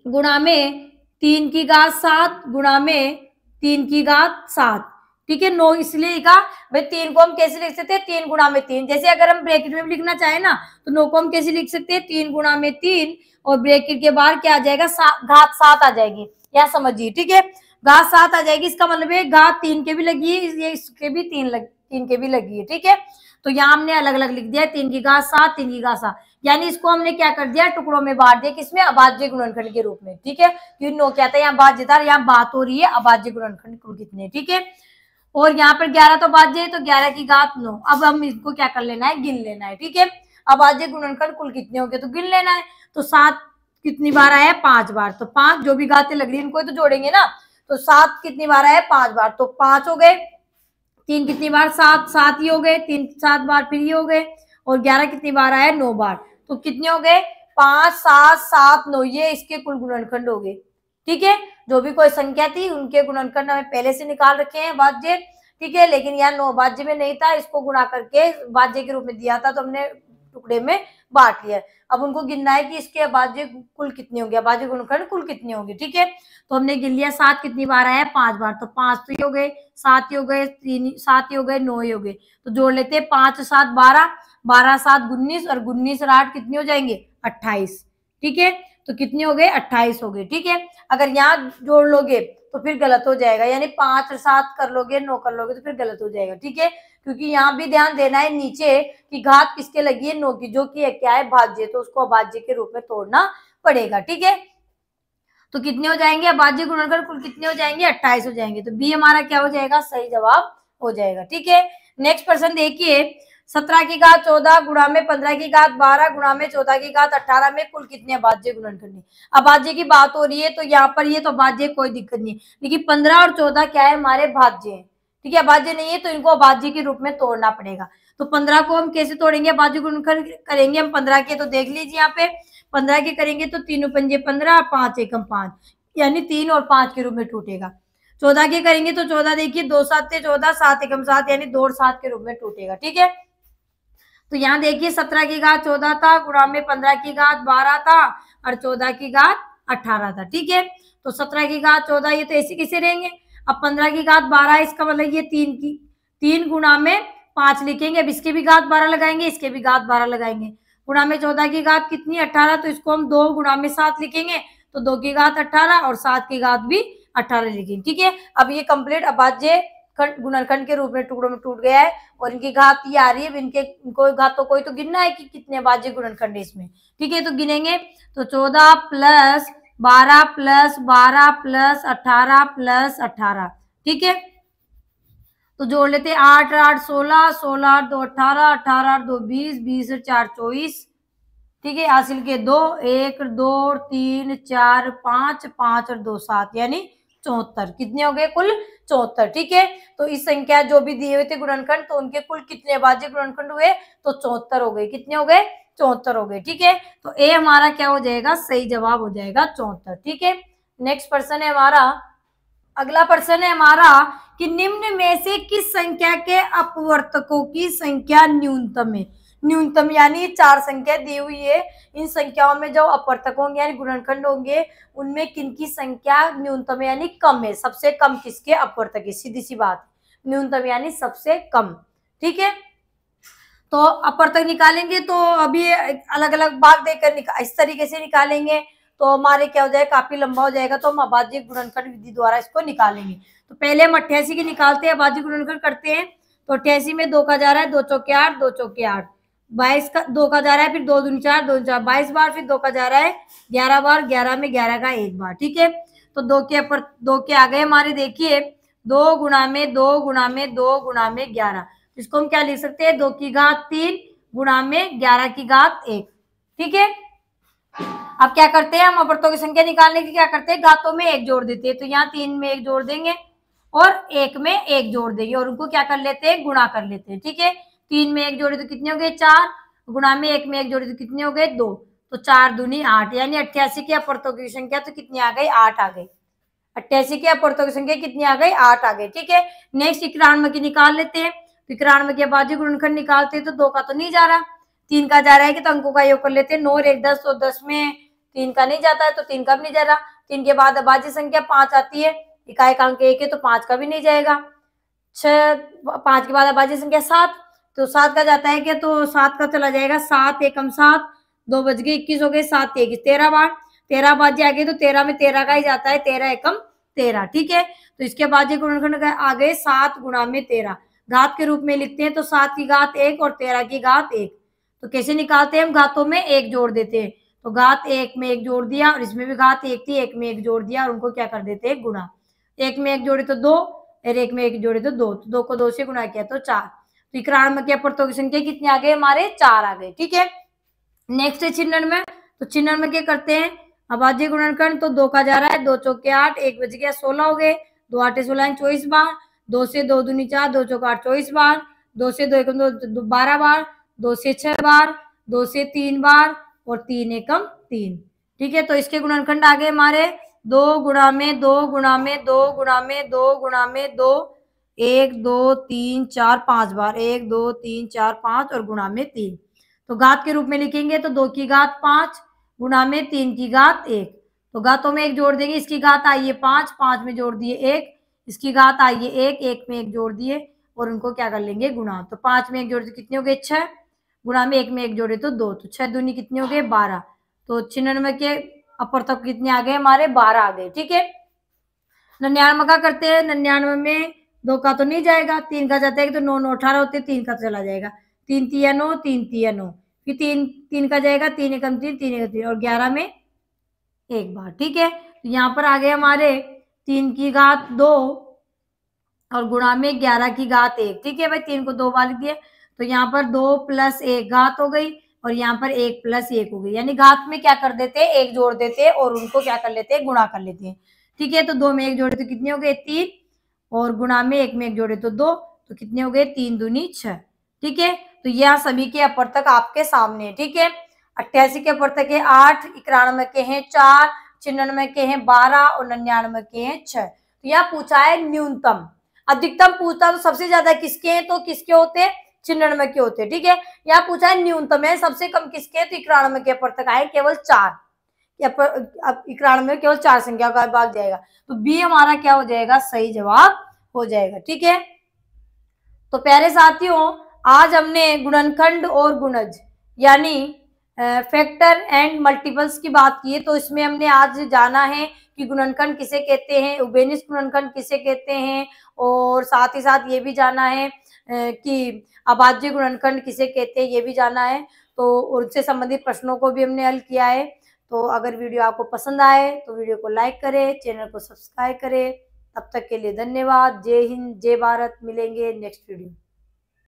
गुणा में 3 की घात 7 गुणा में 3 की घात 7, ठीक है। 9 इसलिए लिखा भाई, 3 को हम कैसे लिख सकते हैं? 3 गुणा में 3। जैसे अगर हम ब्रैकेट में भी लिखना चाहे ना तो 9 को हम कैसे लिख सकते हैं? 3 गुणा में 3 और ब्रैकेट के बाहर क्या आ जाएगा? घात 7 आ जाएगी, या समझिए, ठीक है, घात 7 आ जाएगी। इसका मतलब है घात 3 के भी लगी है, इसके भी 3 के भी लगी है, ठीक है। तो यहाँ हमने अलग अलग लिख दिया, 3 की घात 7, 3 की घात 7, यानी इसको हमने क्या कर दिया? टुकड़ों में बांट दिया, किसमें? अभाज्य गुणनखंड के रूप में, ठीक है। क्योंकि 9 क्या था? यहाँ भाज्य था, यहाँ बात हो रही है अभाज्य गुणनखंड कुल कितने, ठीक है। और यहाँ पर 11 तो भाज्य है, तो 11 की घात 9। अब हम इसको क्या कर लेना है? गिन लेना है, ठीक है। अभाज्य गुणनखंड कुल कितने हो गए तो गिन लेना है। तो 7 कितनी बार आया? 5 बार। तो 5 जो भी घातें लग रही है इनको तो जोड़ेंगे ना, तो 7 कितनी बार आया? 5 बार, तो 5 हो गए। 3 कितनी बार? 7, 7 ही हो गए, 3 7 बार फिर ये हो गए। और 11 कितनी बार आया? 9 बार। तो कितने हो गए? 5 7 7 9, ये इसके कुल गुणनखंड हो गए, ठीक है। जो भी कोई संख्या थी उनके गुणनखंड हमें पहले से निकाल रखे हैं भाज्य, ठीक है। लेकिन यहाँ 9 भाज्य में नहीं था, इसको गुणा करके भाज्य के रूप में दिया था तो हमने टुकड़े में बांट लिया। अब उनको गिनना है कि इसके अभाज्य कुल कितने होंगे, अभाज्य गुणनखंड कुल कितने होंगे, ठीक है। तो हमने गिन लिया, 7 कितनी बार आया? 5 बार, तो 5 तो ये हो गए, 7 ही हो गए, 3 7 ही हो गए, 9 ही हो गए। तो जोड़ लेते हैं, 5 7 12, 12 7 19 और 19 और 8 कितने हो जाएंगे? 28, ठीक है। तो कितने हो गए? 28 हो गए, ठीक है। अगर यहाँ जोड़ लोगे तो फिर गलत हो जाएगा, यानी 5 और 7 कर लोगे, 9 कर लोगे तो फिर गलत हो जाएगा, ठीक है। क्योंकि यहाँ भी ध्यान देना है नीचे कि घात किसके लगी है? 9 की, जो कि क्या है? भाज्य, तो उसको अभाज्य के रूप में तोड़ना पड़ेगा, ठीक है। तो कितने हो जाएंगे? अभाज्य गुणनखंड कुल कितने हो जाएंगे? 28 हो जाएंगे। तो बी हमारा क्या हो जाएगा? सही जवाब हो जाएगा, ठीक है। नेक्स्ट प्रश्न देखिए, 17 की घात 14 गुणा में 15 की घात 12 गुणा में 14 की घात 18 में कुल कितने अभाज्य गुणनखंड है? अभाज्य की बात हो रही है तो यहाँ पर ये तो भाज्य, कोई दिक्कत नहीं, लेकिन 15 और 14 क्या है? हमारे भाज्य है, ठीक है। अभाज्य नहीं है तो इनको अभाज्य के रूप में तोड़ना पड़ेगा। तो 15 को हम कैसे तोड़ेंगे? अभाज्य गुणनखंड करेंगे हम 15 के, तो देख लीजिए यहाँ पे 15 के करेंगे तो 3 पंजे 15, 5 एकम 5, यानी 3 और 5 के रूप में टूटेगा। 14 के करेंगे तो 14 देखिए 2 7 14, 7 एकम 7, यानी 2 और 7 के रूप में टूटेगा, ठीक है। तो यहाँ देखिए 17 की घात 14 था गुणा में 15 की घात 12 था और 14 की घात 18 था, ठीक है। तो 17 की घात 14 ये तो ऐसे कैसे रहेंगे? अब 15 की घात 12, इसका मतलब ये 3 गुणा में 5 लिखेंगे। अब इसके भी घात 12 लगाएंगे, इसके भी घात 12 लगाएंगे। गुणा में 14 की घात कितनी? 18, तो इसको हम 2 गुणा में 7 लिखेंगे, तो 2 की घात 18 और 7 की घात भी 18 लिखेंगे, ठीक है। अब ये कंप्लीट अभाज्य गुणनखंड के रूप में टुकड़ों में टूट गया है और इनकी घात ये आ रही है। इनको घात तो कोई तो गिनना है कि कितने अभाज्य गुणनखंड है इसमें, ठीक है। तो गिनेंगे तो 14 प्लस 12 प्लस 12 प्लस 18 प्लस 18, ठीक है। तो जोड़ लेते 8 8 16, 16 8 2 18, 18 8 2 20, 20 और 4 24, ठीक है। हासिल के 2 1 2 3 4 5, 5 और 2 7, यानी 74। कितने हो गए? कुल 74, ठीक है। तो इस संख्या जो भी दिए हुए थे गुणनखंड, तो उनके कुल कितने अभाज्य गुणनखंड हुए? तो 74 हो गए। कितने हो गए? 74 हो गए, ठीक है। तो ए हमारा क्या हो जाएगा? सही जवाब हो जाएगा 74, ठीक है। नेक्स्ट प्रश्न है हमारा, अगला प्रश्न है हमारा कि निम्न में से किस संख्या के अपवर्तकों की संख्या न्यूनतम है? न्यूनतम यानी 4 संख्या दी हुई है, इन संख्याओं में जो अपवर्तक होंगे यानी गुणनखंड होंगे उनमें किनकी संख्या न्यूनतम है यानी कम है? सबसे कम किसके अपवर्तक है? सीधी सी बात, न्यूनतम यानी सबसे कम, ठीक है। तो अपवर्तक निकालेंगे तो अभी अलग अलग भाग देकर इस तरीके से निकालेंगे तो हमारे क्या हो जाएगा? काफी लंबा हो जाएगा। तो हम अभाज्य गुणनखंड विधि द्वारा इसको निकालेंगे। तो पहले हम 88 की निकालते हैं, अभाज्य गुणनखंड करते हैं। तो 88 में 2 का जा रहा है, 2 चौके 8, 2 चौके 8, 22 का 2 का जा रहा है, फिर 2 दूनी 4, 2 4 22 बार, फिर 2 का जा रहा है 11 बार, 11 में 11 का 1 बार, ठीक है। तो 2 के आ गए हमारे, देखिए 2 गुणा में 2 गुणा में 2 गुणा में 11, इसको हम क्या लिख सकते हैं, 2 की घात 3 गुणा में 11 की घात 1। ठीक है, अब क्या करते हैं, हम अपर्तों की संख्या निकालने की क्या करते हैं, घातों में 1 जोड़ देते हैं। तो यहाँ 3 में 1 जोड़ देंगे और 1 में 1 जोड़ देंगे और उनको क्या कर लेते हैं, गुणा कर लेते हैं। ठीक है, 3 में 1 जोड़े तो कितने हो गए, 4, गुणा में 1 जोड़े तो कितने हो गए, 2। तो 4 दूनी 8, यानी 88 की अपर्तों की संख्या तो कितनी आ गई, 8 आ गई। 88 की अपर्तों की संख्या कितनी आ गई, 8 आ गई। ठीक है, नेक्स्ट 91 की निकाल लेते हैं। तो 91 के बाद गुणनखंड निकालते हैं तो 2 का तो नहीं जा रहा, 3 का जा रहा है कि तो अंकों का योग कर लेते हैं। 9 और 1 10, तो 10 में 3 का नहीं जाता है तो 3 का भी नहीं जा रहा। 3 के बाद अभाज्य संख्या 5 आती है, इकाई का अंक 1 है तो 5 का भी नहीं जाएगा। 5 के बाद अभाज्य संख्या 7, तो 7 का जाता है क्या, तो 7 का चला जाएगा, 7 एकम 7, 2 बज गए 21 हो गए, 7 21 13 बार, 13 बाज्य आ गए तो 13 में 13 का ही जाता है, 13 एकम 13। ठीक है, तो इसके बाद गुणनखंड आ गए 7 गुणा में 13, घात के रूप में लिखते हैं तो 7 की घात 1 और 13 की घात 1। तो कैसे निकालते हैं, हम घातों में 1 जोड़ देते हैं। तो घात 1 में 1 जोड़ दिया और इसमें भी घात 1 थी, 1 में 1 जोड़ दिया और उनको क्या कर देते हैं, गुणा। 1 में 1 जोड़े तो 2 और 1 में 1 जोड़े तो 2, तो 2 को 2 से गुणा किया तो 4। तो 91 के अपर्तों की संख्या कितनी आ गई, हमारे 4 आ गए। ठीक है, नेक्स्ट है 96। तो 96 के करते हैं अभाज्य गुणनखंड, तो 2 का जा रहा है, 2 चौके 8, 1 बज गया 16 हो गए, 2 8 16 24 बार, 2 से 2 दूनी 4, 2 चौका 8 24 बार, 2 से 2 एकम 2 12 बार, 2 से 6 बार, 2 से 3 बार और 3 एकम 3। ठीक है, तो इसके गुणनखंड आ गए हमारे 2 गुणा में 2 गुणा में 2 गुणा में 2 गुणा में 2, 1 2 3 4 5 बार, 1 2 3 4 5 और गुणा में 3। तो घात के रूप में लिखेंगे तो 2 की घात 5 गुणा में 3 की घात 1। तो घातों में 1 जोड़ देंगे, इसकी घात आई है 5, 5 में जोड़ दिए 1, इसकी घात आई है 1, 1 में 1 जोड़ दिए और उनको क्या कर लेंगे, गुणा। तो 5 में 1 जोड़े तो कितने हो गए, 6, गुणा में 1 में 1 जोड़े तो 2, तो 6 दूनी कितने हो गए, 12। तो 96 के अपर्तक कितने आ गए, हमारे 12 आ गए। ठीक है, 99 का करते हैं। 99 में 2 का तो नहीं जाएगा, 3 का जाता है तो 9 9 18 होते, 3 का चला जाएगा, 3 तिया 9, 3 तिया 9, फिर 3 का जाएगा, 3 एकम 3, 3 एकम 3 और 11 में 1 बार। ठीक है, तो यहाँ पर आ गए हमारे 3 की घात 2 और गुणा में 11 की घात 1। ठीक है भाई, 3 को 2 बार लिख दिए, तो यहाँ पर 2 + 1 घात हो गई और यहाँ पर 1 + 1 हो गई, यानी घात में क्या कर देते हैं, 1 जोड़ देते हैं और उनको क्या कर लेते हैं, गुणा कर लेते हैं। ठीक है, तो 2 में 1 जोड़े तो कितने हो गए, 3 और गुणा में 1 में 1 जोड़े तो 2, तो कितने हो गए, 3 दूनी 6। ठीक है, तो यह सभी के अपर्तक आपके सामने है। ठीक है, 88 के अपर्तक है 8, 91 के हैं 4, 96 के हैं 12 और 99 के हैं 6। तो यह पूछा है न्यूनतम, अधिकतम पूछता तो सबसे ज्यादा किसके हैं, तो किसके होते हैं, 96 के होते हैं। ठीक है, यहाँ पूछा है न्यूनतम है सबसे कम किसके हैं, तो 91 के अपर्तक आए केवल 4। अब 91 में केवल 4 संख्या का भाग जाएगा, तो बी हमारा क्या हो जाएगा, सही जवाब हो जाएगा। ठीक है, तो प्यारे साथियों, आज हमने गुणनखंड और गुणज यानी फैक्टर एंड मल्टीपल्स की बात की है। तो इसमें हमने आज जाना है कि गुणनखंड किसे कहते हैं, उभयनिष्ठ गुणनखंड किसे कहते हैं, और साथ ही साथ ये भी जाना है कि अभाज्य गुणनखंड किसे कहते हैं, ये भी जाना है। तो उनसे संबंधित प्रश्नों को भी हमने हल किया है। तो अगर वीडियो आपको पसंद आए तो वीडियो को लाइक करें, चैनल को सब्सक्राइब करें। तब तक के लिए धन्यवाद। जय हिंद, जय भारत। मिलेंगे नेक्स्ट वीडियो।